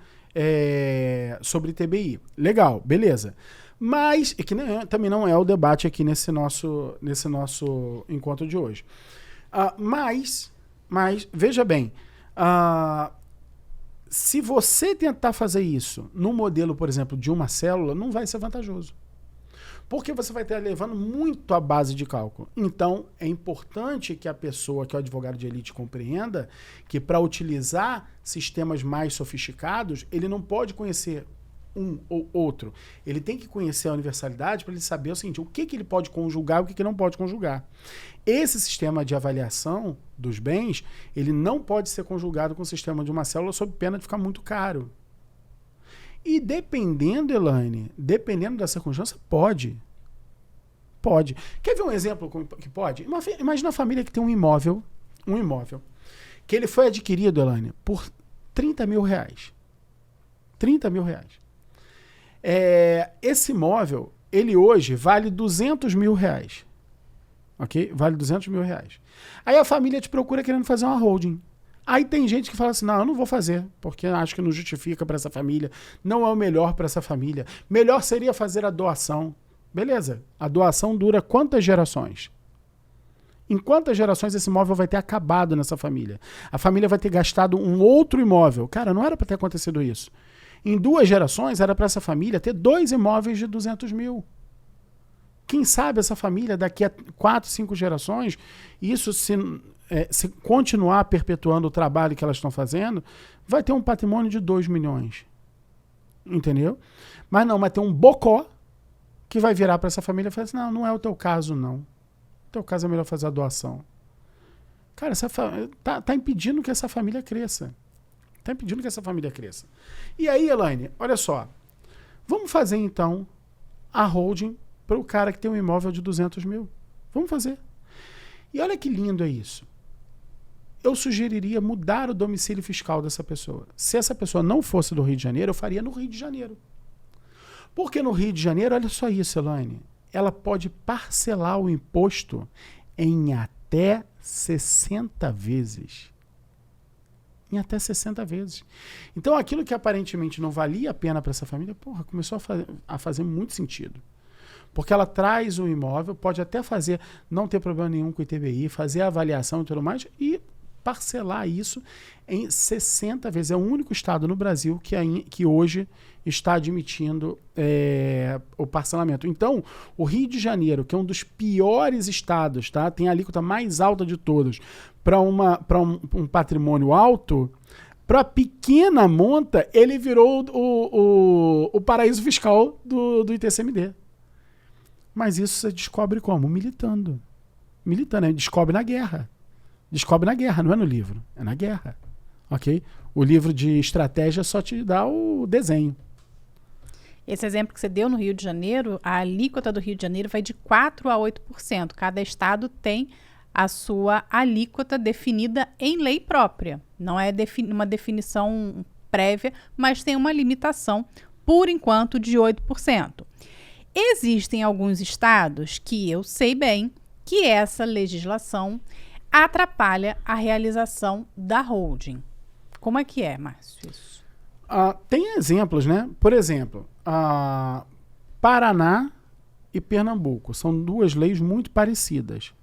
TBI. Legal, beleza. Mas, que também não é o debate aqui nesse nosso encontro de hoje. Mas, veja bem, se você tentar fazer isso no modelo, por exemplo, de uma célula, não vai ser vantajoso. Porque você vai estar levando muito a base de cálculo. Então, é importante que a pessoa, que é o advogado de elite, compreenda que para utilizar sistemas mais sofisticados, ele não pode conhecer um ou outro. Ele tem que conhecer a universalidade para ele saber o seguinte, o que ele pode conjugar e o que não pode conjugar. Esse sistema de avaliação dos bens, ele não pode ser conjugado com o sistema de uma célula sob pena de ficar muito caro. E dependendo, Elaine, dependendo da circunstância, pode. Pode. Quer ver um exemplo que pode? Imagina a família que tem um imóvel, que ele foi adquirido, Elaine, por 30 mil reais. 30 mil reais. Esse imóvel, ele hoje vale 200 mil reais. Ok? Vale 200 mil reais. Aí a família te procura querendo fazer uma holding. Aí tem gente que fala assim, não, eu não vou fazer, porque acho que não justifica para essa família, não é o melhor para essa família. Melhor seria fazer a doação. Beleza, a doação dura quantas gerações? Em quantas gerações esse imóvel vai ter acabado nessa família? A família vai ter gastado um outro imóvel. Cara, não era para ter acontecido isso. Em 2 gerações era para essa família ter 2 imóveis de 200 mil. Quem sabe essa família daqui a 4, 5 gerações, isso se continuar perpetuando o trabalho que elas estão fazendo, vai ter um patrimônio de 2 milhões. Entendeu? Mas tem um bocó que vai virar para essa família e falar assim, não é o teu caso, não. O teu caso é melhor fazer a doação. Cara, tá impedindo que essa família cresça. Tá impedindo que essa família cresça. E aí, Elaine, olha só. Vamos fazer, então, a holding para o cara que tem um imóvel de 200 mil. Vamos fazer. E olha que lindo é isso. Eu sugeriria mudar o domicílio fiscal dessa pessoa. Se essa pessoa não fosse do Rio de Janeiro, eu faria no Rio de Janeiro. Porque no Rio de Janeiro, olha só isso, Elaine, ela pode parcelar o imposto em até 60 vezes. Em até 60 vezes. Então, aquilo que aparentemente não valia a pena para essa família, começou a fazer muito sentido. Porque ela traz o imóvel, pode até não ter problema nenhum com o ITBI, fazer a avaliação e tudo mais, e parcelar isso em 60 vezes. É o único estado no Brasil que hoje está admitindo o parcelamento. Então, o Rio de Janeiro, que é um dos piores estados, tá? Tem a alíquota mais alta de todos, para um patrimônio alto, para pequena monta, ele virou o paraíso fiscal do ITCMD. Mas isso você descobre como? Militando. Militando, descobre na guerra. Descobre na guerra, não é no livro, é na guerra. Ok? O livro de estratégia só te dá o desenho. Esse exemplo que você deu no Rio de Janeiro, a alíquota do Rio de Janeiro vai de 4% a 8%. Cada estado tem a sua alíquota definida em lei própria. Não é uma definição prévia, mas tem uma limitação, por enquanto, de 8%. Existem alguns estados que eu sei bem que essa legislação atrapalha a realização da holding. Como é que é, Márcio, isso? Tem exemplos, né? Por exemplo, Paraná e Pernambuco. São duas leis muito parecidas.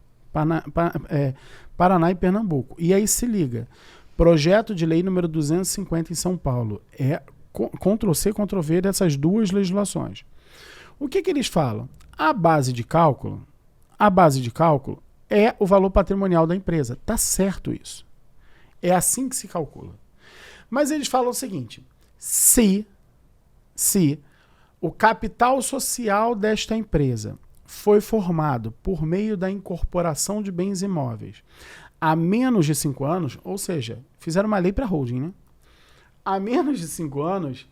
Paraná e Pernambuco. E aí se liga. Projeto de lei número 250 em São Paulo. É Ctrl-C, Ctrl-V dessas duas legislações. O que eles falam? A base de cálculo é o valor patrimonial da empresa. Tá certo isso. É assim que se calcula. Mas eles falam o seguinte: se o capital social desta empresa foi formado por meio da incorporação de bens imóveis há menos de 5 anos, ou seja, fizeram uma lei para holding, né? Há menos de 5 anos,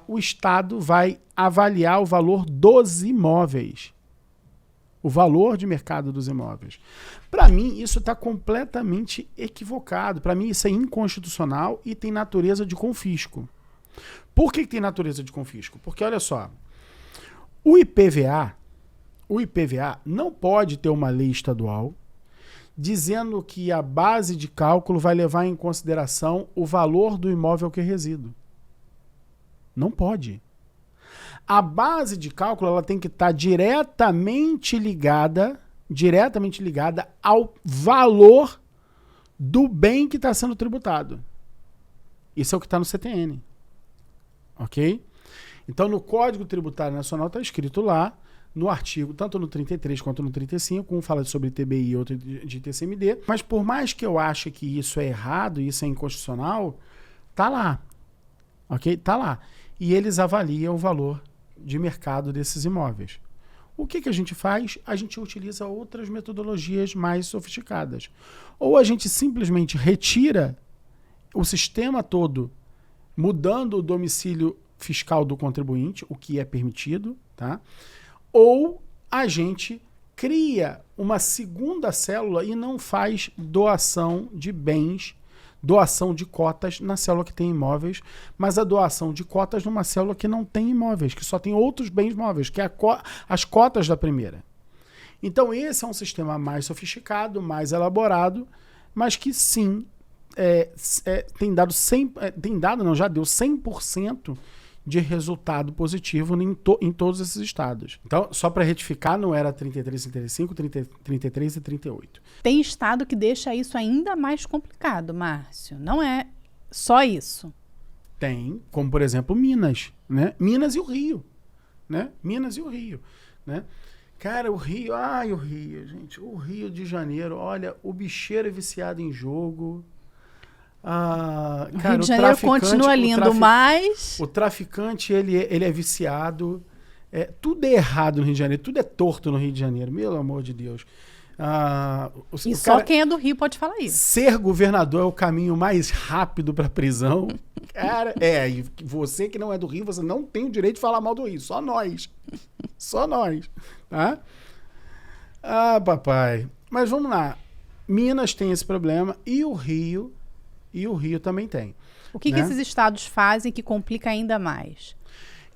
o Estado vai avaliar o valor dos imóveis. O valor de mercado dos imóveis. Para mim, isso está completamente equivocado. Para mim, isso é inconstitucional e tem natureza de confisco. Por que tem natureza de confisco? Porque, olha só, o IPVA não pode ter uma lei estadual dizendo que a base de cálculo vai levar em consideração o valor do imóvel que reside. Não pode. A base de cálculo ela tem que estar diretamente ligada ao valor do bem que está sendo tributado. Isso é o que está no CTN. Ok? Então, no Código Tributário Nacional está escrito lá, no artigo, tanto no 33 quanto no 35, um fala sobre TBI e outro de TCMD, mas por mais que eu ache que isso é errado, isso é inconstitucional, tá lá. Ok? Tá lá. E eles avaliam o valor de mercado desses imóveis. O que a gente faz? A gente utiliza outras metodologias mais sofisticadas. Ou a gente simplesmente retira o sistema todo, mudando o domicílio fiscal do contribuinte, o que é permitido, tá? Ou a gente cria uma segunda célula e não faz doação de bens, doação de cotas na célula que tem imóveis, mas a doação de cotas numa célula que não tem imóveis, que só tem outros bens móveis, que é as cotas da primeira. Então esse é um sistema mais sofisticado, mais elaborado, mas que sim, já deu 100% de resultado positivo em todos esses estados. Então, só para retificar, não era 33, 35, 33 e 38. Tem estado que deixa isso ainda mais complicado, Márcio. Não é só isso. Tem, como por exemplo Minas, né? Minas e o Rio, né? Minas e o Rio, né? Cara, o Rio, gente, o Rio de Janeiro, olha, o bicheiro é viciado em jogo. O Rio de Janeiro continua lindo, mas... O traficante, ele é viciado. Tudo é errado no Rio de Janeiro, tudo é torto no Rio de Janeiro, pelo amor de Deus. E só quem é do Rio pode falar isso. Ser governador é o caminho mais rápido para a prisão. Cara, e você que não é do Rio, você não tem o direito de falar mal do Rio, só nós. Só nós, tá? Papai. Mas vamos lá. Minas tem esse problema e o Rio também tem. O que esses estados fazem que complica ainda mais?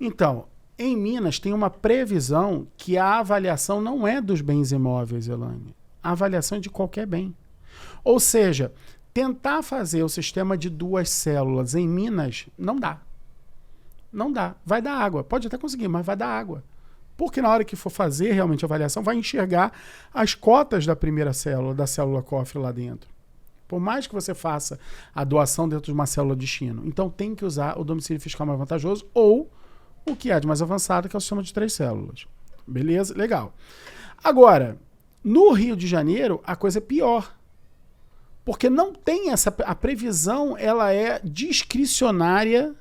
Então, em Minas tem uma previsão que a avaliação não é dos bens imóveis, Elaine. A avaliação é de qualquer bem. Ou seja, tentar fazer o sistema de 2 células em Minas não dá. Não dá. Vai dar água. Pode até conseguir, mas vai dar água. Porque na hora que for fazer realmente a avaliação, vai enxergar as cotas da primeira célula, da célula cofre lá dentro. Por mais que você faça a doação dentro de uma célula destino. Então tem que usar o domicílio fiscal mais vantajoso ou o que é de mais avançado, que é o sistema de 3 células. Beleza? Legal. Agora, no Rio de Janeiro, a coisa é pior. Porque não tem a previsão, ela é discricionária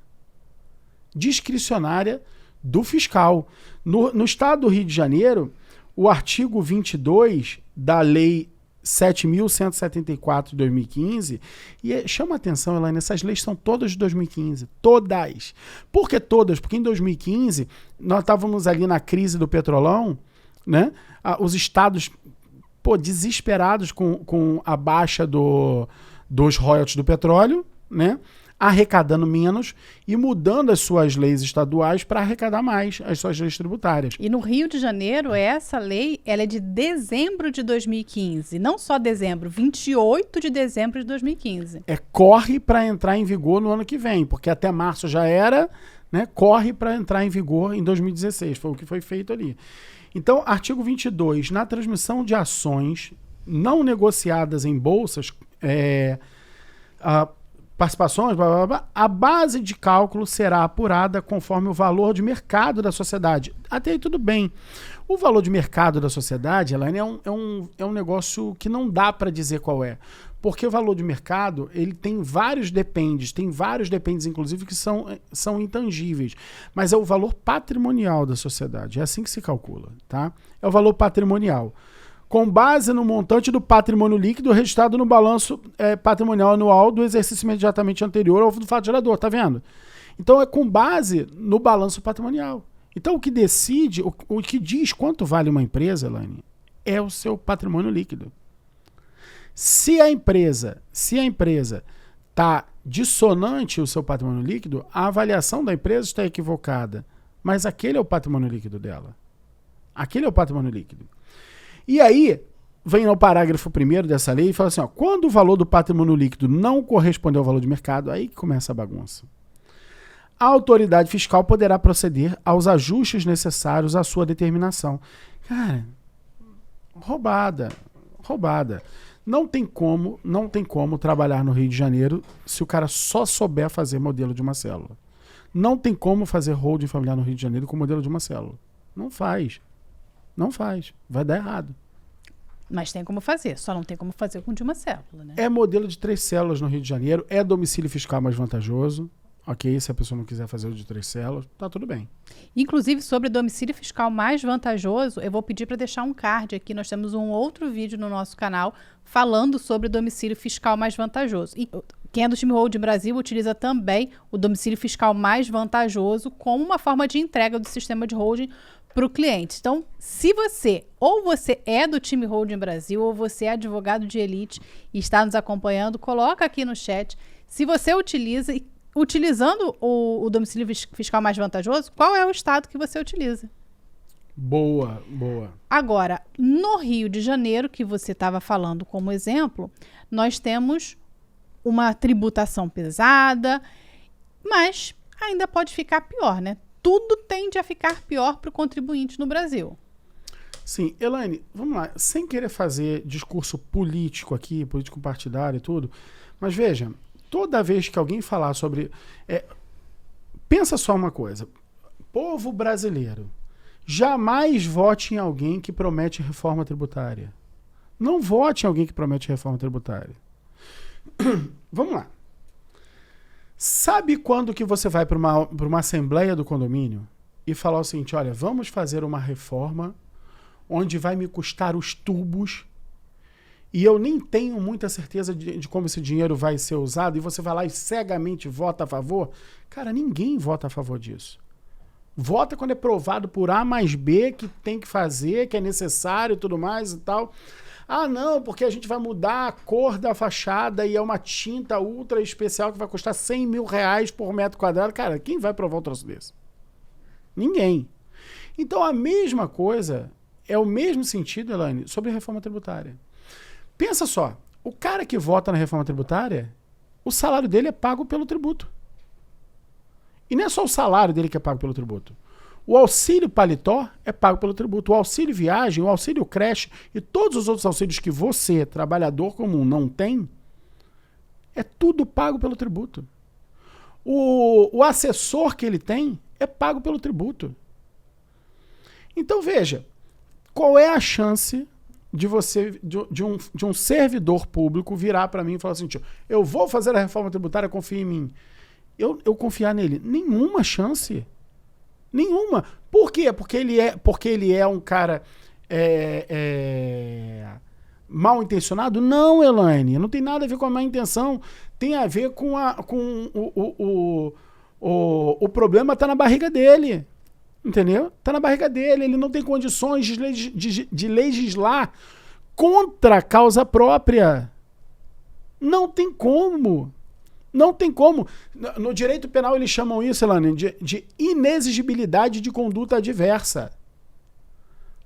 do fiscal. No estado do Rio de Janeiro, o artigo 22 da lei 7.174 de 2015, e chama a atenção, Elaine, essas leis são todas de 2015, todas. Por que todas? Porque em 2015, nós estávamos ali na crise do petrolão, né? Os estados, desesperados com a baixa dos royalties do petróleo, né? arrecadando menos e mudando as suas leis estaduais para arrecadar mais as suas leis tributárias. E no Rio de Janeiro, essa lei ela é de dezembro de 2015. Não só dezembro, 28 de dezembro de 2015. Corre para entrar em vigor no ano que vem, porque até março já era, né? Corre para entrar em vigor em 2016, foi o que foi feito ali. Então, artigo 22, na transmissão de ações não negociadas em bolsas, participações, blá, blá, blá, a base de cálculo será apurada conforme o valor de mercado da sociedade. Até aí tudo bem. O valor de mercado da sociedade, Elaine, é um negócio que não dá para dizer qual é. Porque o valor de mercado, ele tem vários dependes, inclusive, que são intangíveis. Mas é o valor patrimonial da sociedade. É assim que se calcula, tá? É o valor patrimonial. Com base no montante do patrimônio líquido registrado no balanço patrimonial anual do exercício imediatamente anterior ao do fato gerador, tá vendo? Então é com base no balanço patrimonial. Então o que decide, o que diz quanto vale uma empresa, Elaine, é o seu patrimônio líquido. Se a empresa está dissonante o seu patrimônio líquido, a avaliação da empresa está equivocada. Mas aquele é o patrimônio líquido dela. Aquele é o patrimônio líquido. E aí, vem no parágrafo 1º dessa lei e fala assim, ó, quando o valor do patrimônio líquido não corresponder ao valor de mercado, aí que começa a bagunça. A autoridade fiscal poderá proceder aos ajustes necessários à sua determinação. Cara, roubada. Não tem como trabalhar no Rio de Janeiro se o cara só souber fazer modelo de uma célula. Não tem como fazer holding familiar no Rio de Janeiro com modelo de uma célula. Não faz. Vai dar errado. Mas tem como fazer, só não tem como fazer com de uma célula, né? É modelo de 3 células no Rio de Janeiro, é domicílio fiscal mais vantajoso. Ok, se a pessoa não quiser fazer o de 3 células, tá tudo bem. Inclusive, sobre domicílio fiscal mais vantajoso, eu vou pedir para deixar um card aqui. Nós temos um outro vídeo no nosso canal falando sobre domicílio fiscal mais vantajoso. E quem é do time Holding Brasil utiliza também o domicílio fiscal mais vantajoso como uma forma de entrega do sistema de holding para o cliente. Então, se você é do time Holding Brasil ou você é advogado de elite e está nos acompanhando, coloca aqui no chat se você utiliza e utilizando o domicílio fiscal mais vantajoso, qual é o estado que você utiliza? Boa. Agora, no Rio de Janeiro, que você estava falando como exemplo, nós temos uma tributação pesada, mas ainda pode ficar pior, né? Tudo tende a ficar pior para o contribuinte no Brasil. Sim, Elaine, vamos lá, sem querer fazer discurso político aqui, político partidário e tudo, mas veja, toda vez que alguém falar sobre... pensa só uma coisa. Povo brasileiro, jamais vote em alguém que promete reforma tributária. Não vote em alguém que promete reforma tributária. Vamos lá. Sabe quando que você vai para uma assembleia do condomínio e falar o seguinte, olha, vamos fazer uma reforma onde vai me custar os tubos e eu nem tenho muita certeza de como esse dinheiro vai ser usado, e você vai lá e cegamente vota a favor? Cara, ninguém vota a favor disso. Vota quando é provado por A mais B que tem que fazer, que é necessário e tudo mais e tal. Ah, não, porque a gente vai mudar a cor da fachada e é uma tinta ultra especial que vai custar 100 mil reais por metro quadrado. Cara, quem vai provar um troço desse? Ninguém. Então, a mesma coisa, é o mesmo sentido, Elaine, sobre a reforma tributária. Pensa só, o cara que vota na reforma tributária, o salário dele é pago pelo tributo. E não é só o salário dele que é pago pelo tributo. O auxílio paletó é pago pelo tributo. O auxílio viagem, o auxílio creche e todos os outros auxílios que você, trabalhador comum, não tem, é tudo pago pelo tributo. O assessor que ele tem é pago pelo tributo. Então veja, qual é a chance de você, de um servidor público virar para mim e falar assim, eu vou fazer a reforma tributária, confia em mim. Eu confiar nele? Nenhuma chance. Nenhuma. Por quê? Porque ele é um cara mal intencionado? Não, Elaine. Não tem nada a ver com a má intenção. Tem a ver com o problema está na barriga dele. Entendeu? Está na barriga dele. Ele não tem condições de legislar contra a causa própria. Não tem como. Não tem como. No direito penal eles chamam isso, Elaine, de inexigibilidade de conduta adversa.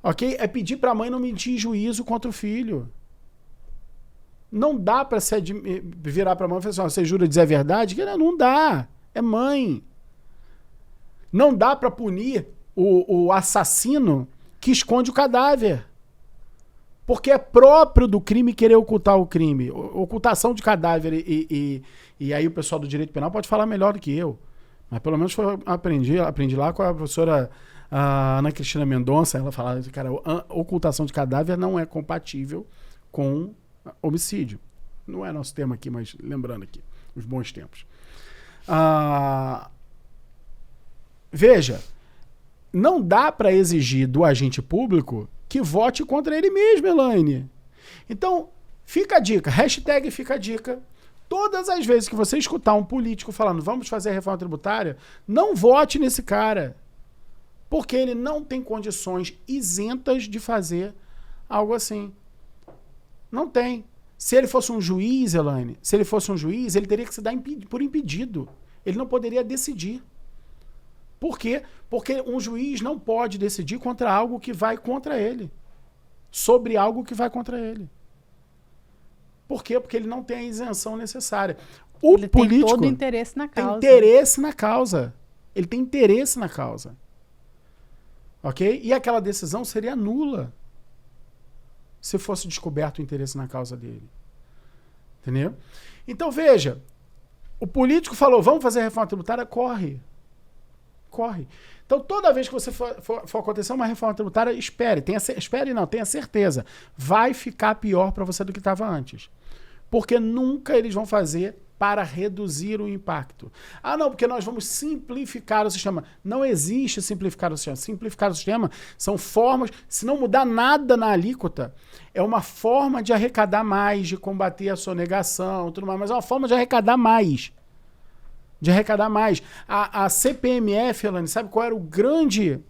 Ok? É pedir para a mãe não mentir em juízo contra o filho. Não dá para virar para a mãe e falar assim, você jura dizer a verdade? Não dá. É mãe. Não dá para punir o assassino que esconde o cadáver. Porque é próprio do crime querer ocultar o crime. Ocultação de cadáver e aí o pessoal do direito penal pode falar melhor do que eu. Mas pelo menos aprendi lá com a professora Ana Cristina Mendonça. Ela falava, cara, ocultação de cadáver não é compatível com homicídio. Não é nosso tema aqui, mas lembrando aqui, os bons tempos. Veja, não dá para exigir do agente público que vote contra ele mesmo, Elaine. Então, fica a dica, hashtag fica a dica. Todas as vezes que você escutar um político falando vamos fazer a reforma tributária, não vote nesse cara. Porque ele não tem condições isentas de fazer algo assim. Não tem. Se ele fosse um juiz, Elaine, ele teria que se dar por impedido. Ele não poderia decidir. Por quê? Porque um juiz não pode decidir contra algo que vai contra ele. Sobre algo que vai contra ele. Por quê? Porque ele não tem a isenção necessária. Ele político tem todo interesse na causa. Tem interesse na causa. Ele tem interesse na causa. Ok? E aquela decisão seria nula se fosse descoberto o interesse na causa dele. Entendeu? Então, veja, o político falou, vamos fazer a reforma tributária, corre. Então, toda vez que você for acontecer uma reforma tributária, tenha certeza. Vai ficar pior para você do que estava antes. Porque nunca eles vão fazer para reduzir o impacto. Não, porque nós vamos simplificar o sistema. Não existe simplificar o sistema. Simplificar o sistema são formas, se não mudar nada na alíquota, é uma forma de arrecadar mais, de combater a sonegação, tudo mais, mas é uma forma de arrecadar mais. A CPMF, Elaine, sabe qual era o grande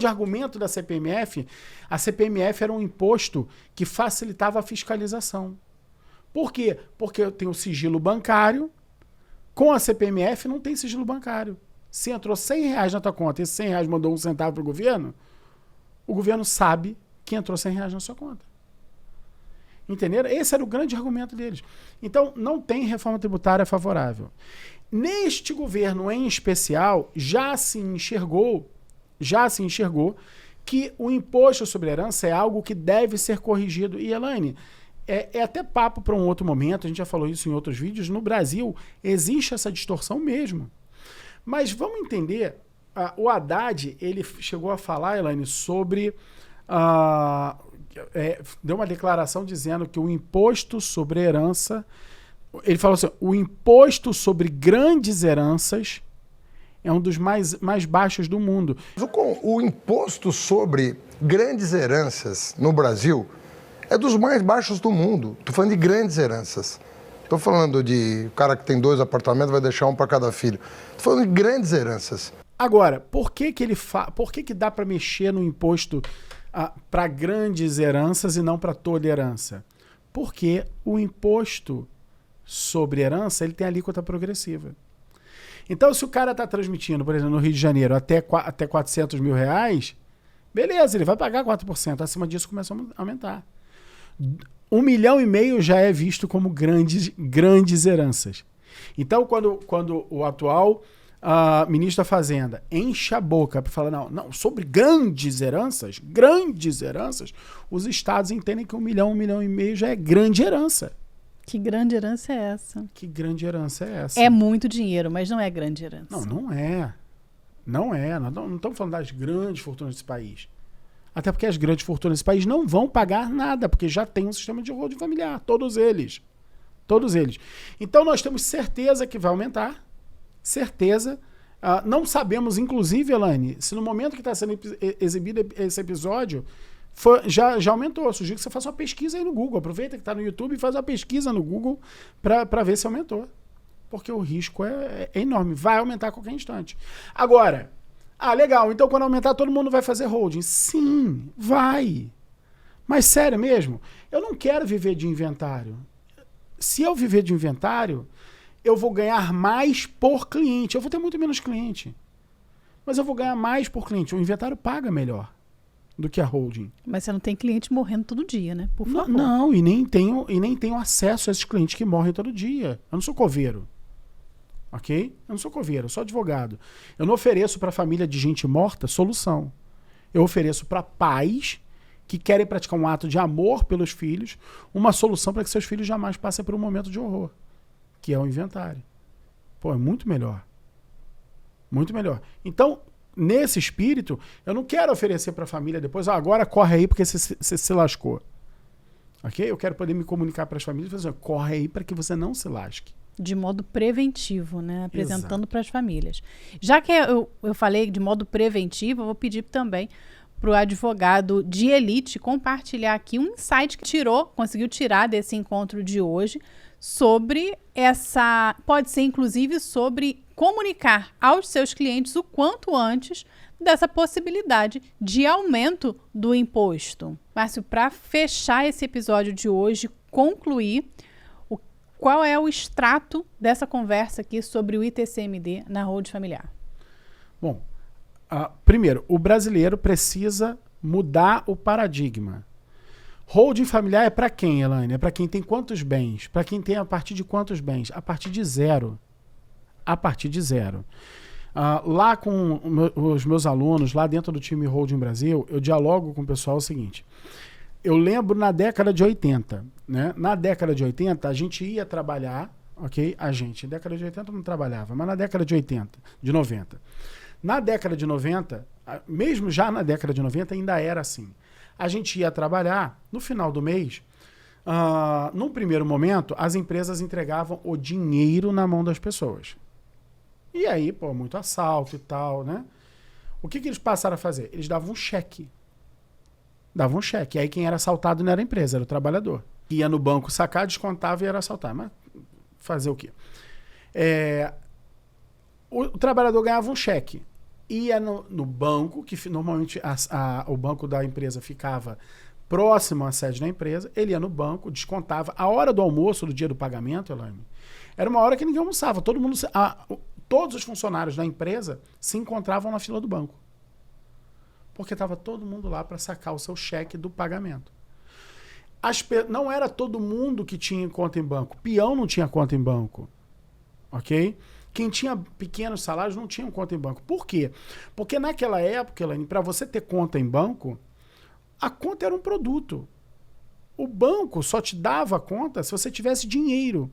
argumento da CPMF? A CPMF era um imposto que facilitava a fiscalização. Por quê? Porque eu tenho o sigilo bancário. Com a CPMF não tem sigilo bancário. Se entrou R$100 na tua conta e esse R$100 mandou 1 centavo para o governo sabe que entrou R$100 na sua conta. Entenderam? Esse era o grande argumento deles. Então, não tem reforma tributária favorável. Neste governo em especial, já se enxergou que o imposto sobre herança é algo que deve ser corrigido. E, Elaine, é até papo para um outro momento, a gente já falou isso em outros vídeos, no Brasil existe essa distorção mesmo. Mas vamos entender, o Haddad, ele chegou a falar, Elaine, sobre... deu uma declaração dizendo que o imposto sobre herança... Ele falou assim, o imposto sobre grandes heranças é um dos mais baixos do mundo. O imposto sobre grandes heranças no Brasil é dos mais baixos do mundo. Estou falando de grandes heranças. Estou falando de o cara que tem 2 apartamentos vai deixar um para cada filho. Estou falando de grandes heranças. Agora, por que dá para mexer no imposto para grandes heranças e não para toda herança? Porque o imposto sobre herança, ele tem alíquota progressiva. Então, se o cara está transmitindo, por exemplo, no Rio de Janeiro, até 400 mil reais, beleza, ele vai pagar 4%. Acima disso, começa a aumentar. 1,5 milhão já é visto como grandes heranças. Então, quando o atual ministro da Fazenda enche a boca para falar, não, sobre grandes heranças, os estados entendem que 1 milhão, 1,5 milhão já é grande herança. Que grande herança é essa? É muito dinheiro, mas não é grande herança. Não é. Nós não estamos falando das grandes fortunas desse país. Até porque as grandes fortunas desse país não vão pagar nada, porque já tem um sistema de holding familiar. Todos eles. Então nós temos certeza que vai aumentar. Certeza. Não sabemos, inclusive, Elaine, se no momento que está sendo exibido esse episódio... Já aumentou. Eu sugiro que você faça uma pesquisa aí no Google. Aproveita que está no YouTube e faz uma pesquisa no Google para ver se aumentou. Porque o risco é enorme. Vai aumentar a qualquer instante. Agora, legal. Então, quando aumentar, todo mundo vai fazer holding. Sim, vai. Mas sério mesmo, eu não quero viver de inventário. Se eu viver de inventário, eu vou ganhar mais por cliente. Eu vou ter muito menos cliente. Mas eu vou ganhar mais por cliente. O inventário paga melhor do que a holding. Mas você não tem cliente morrendo todo dia, né? Por favor. Não, e nem tenho acesso a esses clientes que morrem todo dia. Eu não sou coveiro. Ok? Eu não sou coveiro, eu sou advogado. Eu não ofereço para família de gente morta solução. Eu ofereço para pais que querem praticar um ato de amor pelos filhos, uma solução para que seus filhos jamais passem por um momento de horror, que é o inventário. Pô, é muito melhor. Muito melhor. Então, nesse espírito, eu não quero oferecer para a família depois, agora corre aí porque você se lascou. Ok? Eu quero poder me comunicar para as famílias e fazer, corre aí para que você não se lasque. De modo preventivo, né? Apresentando para as famílias. Já que eu falei de modo preventivo, eu vou pedir também para o advogado de elite compartilhar aqui um insight que conseguiu tirar desse encontro de hoje sobre pode ser inclusive sobre comunicar aos seus clientes o quanto antes dessa possibilidade de aumento do imposto. Márcio, para fechar esse episódio de hoje, concluir, qual é o extrato dessa conversa aqui sobre o ITCMD na holding familiar? Bom, primeiro, o brasileiro precisa mudar o paradigma. Holding familiar é para quem, Elaine? É para quem tem quantos bens? Para quem tem a partir de quantos bens? A partir de zero. A partir de zero. Lá com os meus alunos, lá dentro do time Holding Brasil, eu dialogo com o pessoal o seguinte. Eu lembro na década de 80, né? Na década de 80, a gente ia trabalhar, ok? Na década de 80 não trabalhava, mas na década de 90. Na década de 90, mesmo já na década de 90, ainda era assim. A gente ia trabalhar, no final do mês, num primeiro momento, as empresas entregavam o dinheiro na mão das pessoas. E aí, pô, muito assalto e tal, né? O que eles passaram a fazer? Eles davam um cheque. Davam um cheque. E aí quem era assaltado não era a empresa, era o trabalhador. Ia no banco sacar, descontava e era assaltar. Mas fazer o quê? O trabalhador ganhava um cheque. Ia no banco, que normalmente o banco da empresa ficava próximo à sede da empresa. Ele ia no banco, descontava. A hora do almoço, do dia do pagamento, Elaine, era uma hora que ninguém almoçava. Todos os funcionários da empresa se encontravam na fila do banco. Porque estava todo mundo lá para sacar o seu cheque do pagamento. Não era todo mundo que tinha conta em banco. Peão não tinha conta em banco. Ok? Quem tinha pequenos salários não tinha conta em banco. Por quê? Porque naquela época, Elaine, para você ter conta em banco, a conta era um produto. O banco só te dava a conta se você tivesse dinheiro.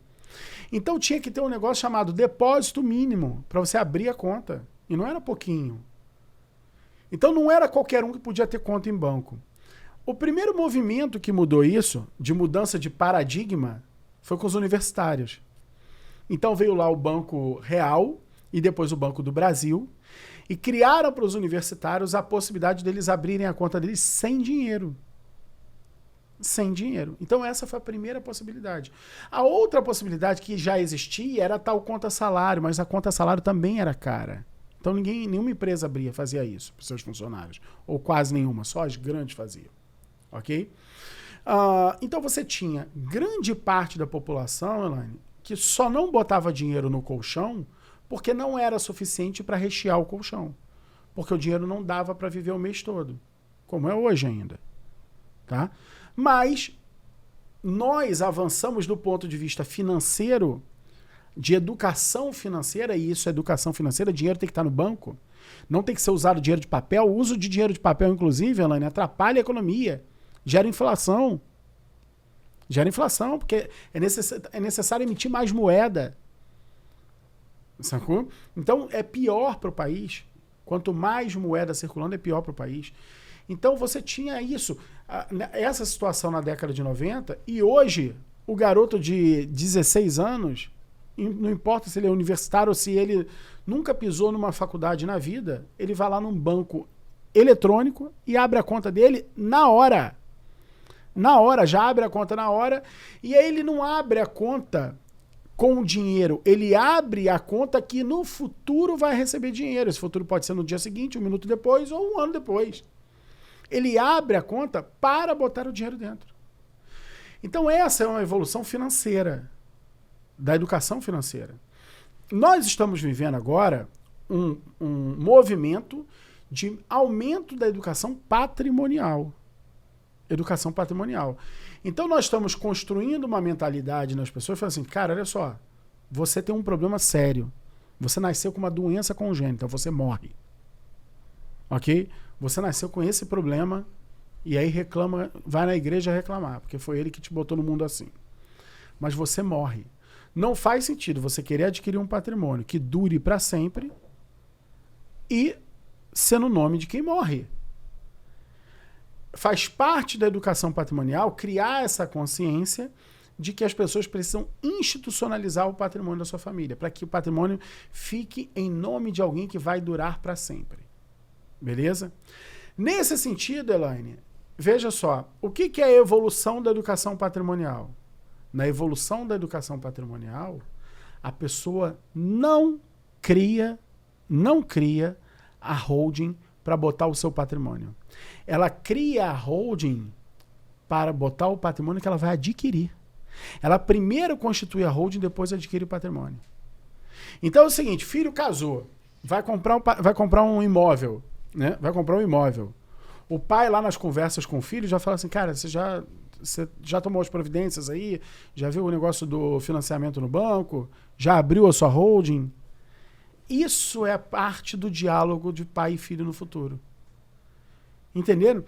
Então tinha que ter um negócio chamado depósito mínimo para você abrir a conta. E não era pouquinho. Então não era qualquer um que podia ter conta em banco. O primeiro movimento que mudou isso, de mudança de paradigma, foi com os universitários. Então veio lá o Banco Real e depois o Banco do Brasil e criaram para os universitários a possibilidade deles abrirem a conta deles sem dinheiro. Sem dinheiro. Então essa foi a primeira possibilidade. A outra possibilidade que já existia era a tal conta salário, mas a conta salário também era cara. Então nenhuma empresa fazia isso para os seus funcionários. Ou quase nenhuma, só as grandes faziam. Ok? Então você tinha grande parte da população, Elaine, que só não botava dinheiro no colchão porque não era suficiente para rechear o colchão. Porque o dinheiro não dava para viver o mês todo. Como é hoje ainda. Tá? Mas nós avançamos do ponto de vista financeiro, de educação financeira, e isso é educação financeira, dinheiro tem que estar no banco, não tem que ser usado dinheiro de papel. O uso de dinheiro de papel, inclusive, Elaine, atrapalha a economia, gera inflação. Gera inflação, porque é necessário emitir mais moeda. Sacou? Então é pior para o país. Quanto mais moeda circulando, é pior para o país. Então você tinha isso, essa situação na década de 90, e hoje o garoto de 16 anos, não importa se ele é universitário ou se ele nunca pisou numa faculdade na vida, ele vai lá num banco eletrônico e abre a conta dele na hora. Na hora, já abre a conta na hora, e aí ele não abre a conta com dinheiro, ele abre a conta que no futuro vai receber dinheiro. Esse futuro pode ser no dia seguinte, 1 minuto depois ou 1 ano depois. Ele abre a conta para botar o dinheiro dentro. Então essa é uma evolução financeira. da educação financeira. Nós estamos vivendo agora um movimento de aumento da educação patrimonial. Educação patrimonial. Então nós estamos construindo uma mentalidade nas pessoas, falando assim, cara, olha só, você tem um problema sério. Você nasceu com uma doença congênita, você morre. Ok? Você nasceu com esse problema e aí reclama, vai na igreja reclamar, porque foi ele que te botou no mundo assim. Mas você morre. Não faz sentido você querer adquirir um patrimônio que dure para sempre e ser no nome de quem morre. Faz parte da educação patrimonial criar essa consciência de que as pessoas precisam institucionalizar o patrimônio da sua família, para que o patrimônio fique em nome de alguém que vai durar para sempre. Beleza? Nesse sentido, Elaine, veja só, o que é a evolução da educação patrimonial? Na evolução da educação patrimonial, a pessoa não cria a holding para botar o seu patrimônio. Ela cria a holding para botar o patrimônio que ela vai adquirir. Ela primeiro constitui a holding, depois adquire o patrimônio. Então é o seguinte, filho casou, vai comprar um imóvel, né? Vai comprar um imóvel. O pai lá nas conversas com o filho já fala assim, cara, você já tomou as providências aí? Já viu o negócio do financiamento no banco? Já abriu a sua holding? Isso é parte do diálogo de pai e filho no futuro. Entenderam?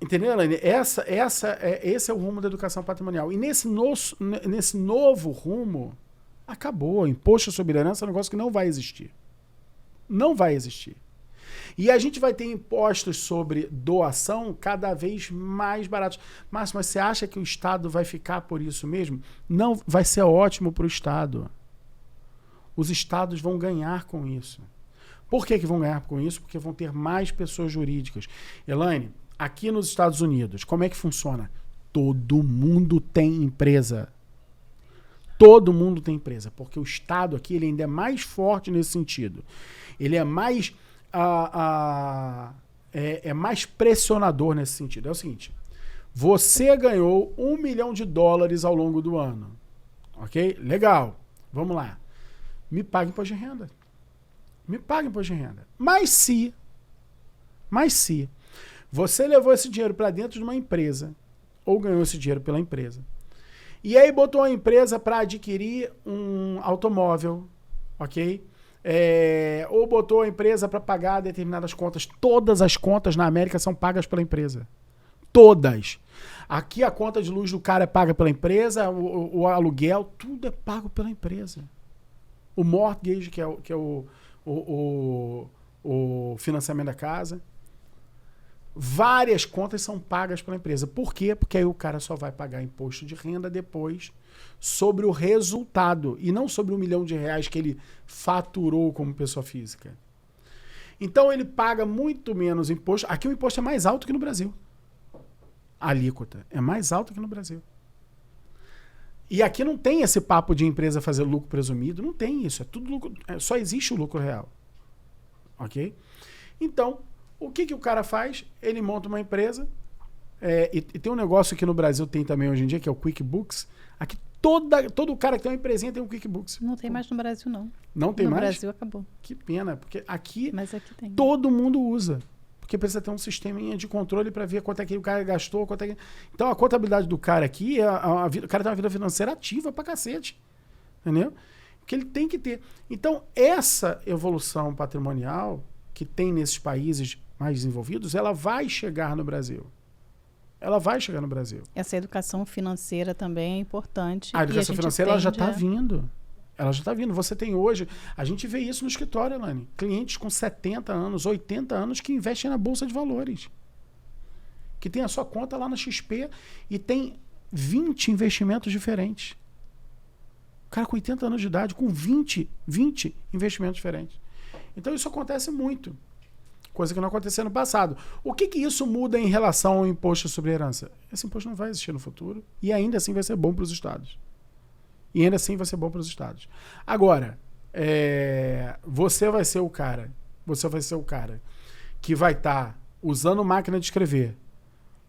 Entendeu, Elaine? Esse é o rumo da educação patrimonial. E nesse novo rumo, acabou. Imposto sobre herança é um negócio que não vai existir. Não vai existir. E a gente vai ter impostos sobre doação cada vez mais baratos. Márcio, mas você acha que o Estado vai ficar por isso mesmo? Não, vai ser ótimo para o Estado. Os Estados vão ganhar com isso. Por que vão ganhar com isso? Porque vão ter mais pessoas jurídicas. Elaine, aqui nos Estados Unidos, como é que funciona? Todo mundo tem empresa. Todo mundo tem empresa. Porque o Estado aqui ele ainda é mais forte nesse sentido. Ele é mais... é mais pressionador nesse sentido. É o seguinte, você ganhou $1 milhão ao longo do ano, ok? Legal, vamos lá, me pague imposto de renda, mas se você levou esse dinheiro para dentro de uma empresa, ou ganhou esse dinheiro pela empresa, e aí botou a empresa para adquirir um automóvel, ok? Ou botou a empresa para pagar determinadas contas. Todas as contas na América são pagas pela empresa. Todas. Aqui a conta de luz do cara é paga pela empresa, o aluguel, tudo é pago pela empresa. O mortgage, que é o financiamento da casa. Várias contas são pagas pela empresa. Por quê? Porque aí o cara só vai pagar imposto de renda depois sobre o resultado e não sobre R$1 milhão que ele faturou como pessoa física. Então ele paga muito menos imposto. Aqui o imposto é mais alto que no Brasil. A alíquota é mais alta que no Brasil. E aqui não tem esse papo de empresa fazer lucro presumido. Não tem isso. É tudo lucro, só existe o lucro real. Ok? Então, o que o cara faz? Ele monta uma empresa. E tem um negócio que no Brasil tem também hoje em dia, que é o QuickBooks. Aqui todo cara que tem uma empresinha tem um QuickBooks. Não tem mais no Brasil, não. Não tem mais? No Brasil acabou. Que pena, porque aqui tem. Todo mundo usa. Porque precisa ter um sisteminha de controle para ver quanto é que o cara gastou, quanto é que... Então a contabilidade do cara aqui, o cara tem uma vida financeira ativa pra cacete. Entendeu? Que ele tem que ter. Então essa evolução patrimonial que tem nesses países mais desenvolvidos, ela vai chegar no Brasil. Ela vai chegar no Brasil. Essa educação financeira também é importante. A educação financeira ela já está vindo. Ela já está vindo. Você tem hoje... A gente vê isso no escritório, Elaine. Clientes com 70 anos, 80 anos que investem na Bolsa de Valores. Que tem a sua conta lá na XP e tem 20 investimentos diferentes. O cara com 80 anos de idade, com 20 investimentos diferentes. Então isso acontece muito. Coisa que não acontecia no passado. O que isso muda em relação ao imposto sobre herança? Esse imposto não vai existir no futuro e ainda assim vai ser bom para os estados. Agora, você vai ser o cara que vai estar usando máquina de escrever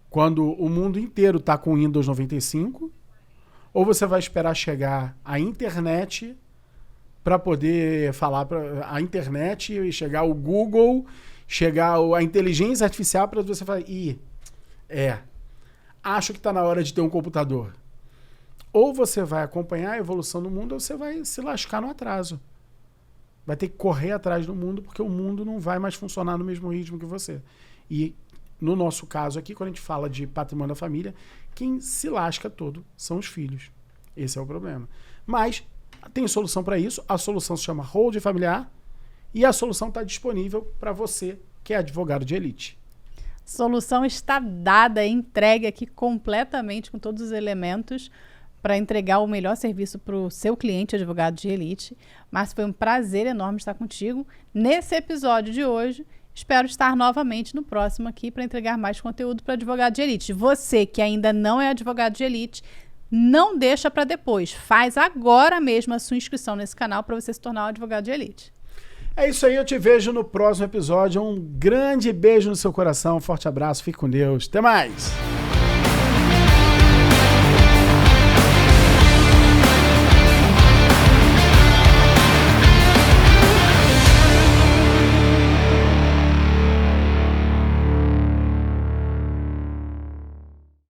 quando o mundo inteiro está com Windows 95, ou você vai esperar chegar a internet para poder falar para a internet e chegar o Google, chegar a inteligência artificial para você falar, acho que está na hora de ter um computador. Ou você vai acompanhar a evolução do mundo ou você vai se lascar no atraso. Vai ter que correr atrás do mundo porque o mundo não vai mais funcionar no mesmo ritmo que você. E no nosso caso aqui, quando a gente fala de patrimônio da família, quem se lasca todo são os filhos. Esse é o problema. Mas tem solução para isso. A solução se chama Hold Familiar e a solução está disponível para você que é advogado de elite. Solução está dada, entregue aqui completamente com todos os elementos para entregar o melhor serviço para o seu cliente advogado de elite. Mas foi um prazer enorme estar contigo nesse episódio de hoje. Espero estar novamente no próximo aqui para entregar mais conteúdo para advogado de elite. Você que ainda não é advogado de elite, não deixa para depois. Faz agora mesmo a sua inscrição nesse canal para você se tornar um advogado de elite. É isso aí, eu te vejo no próximo episódio. Um grande beijo no seu coração, um forte abraço, fique com Deus. Até mais!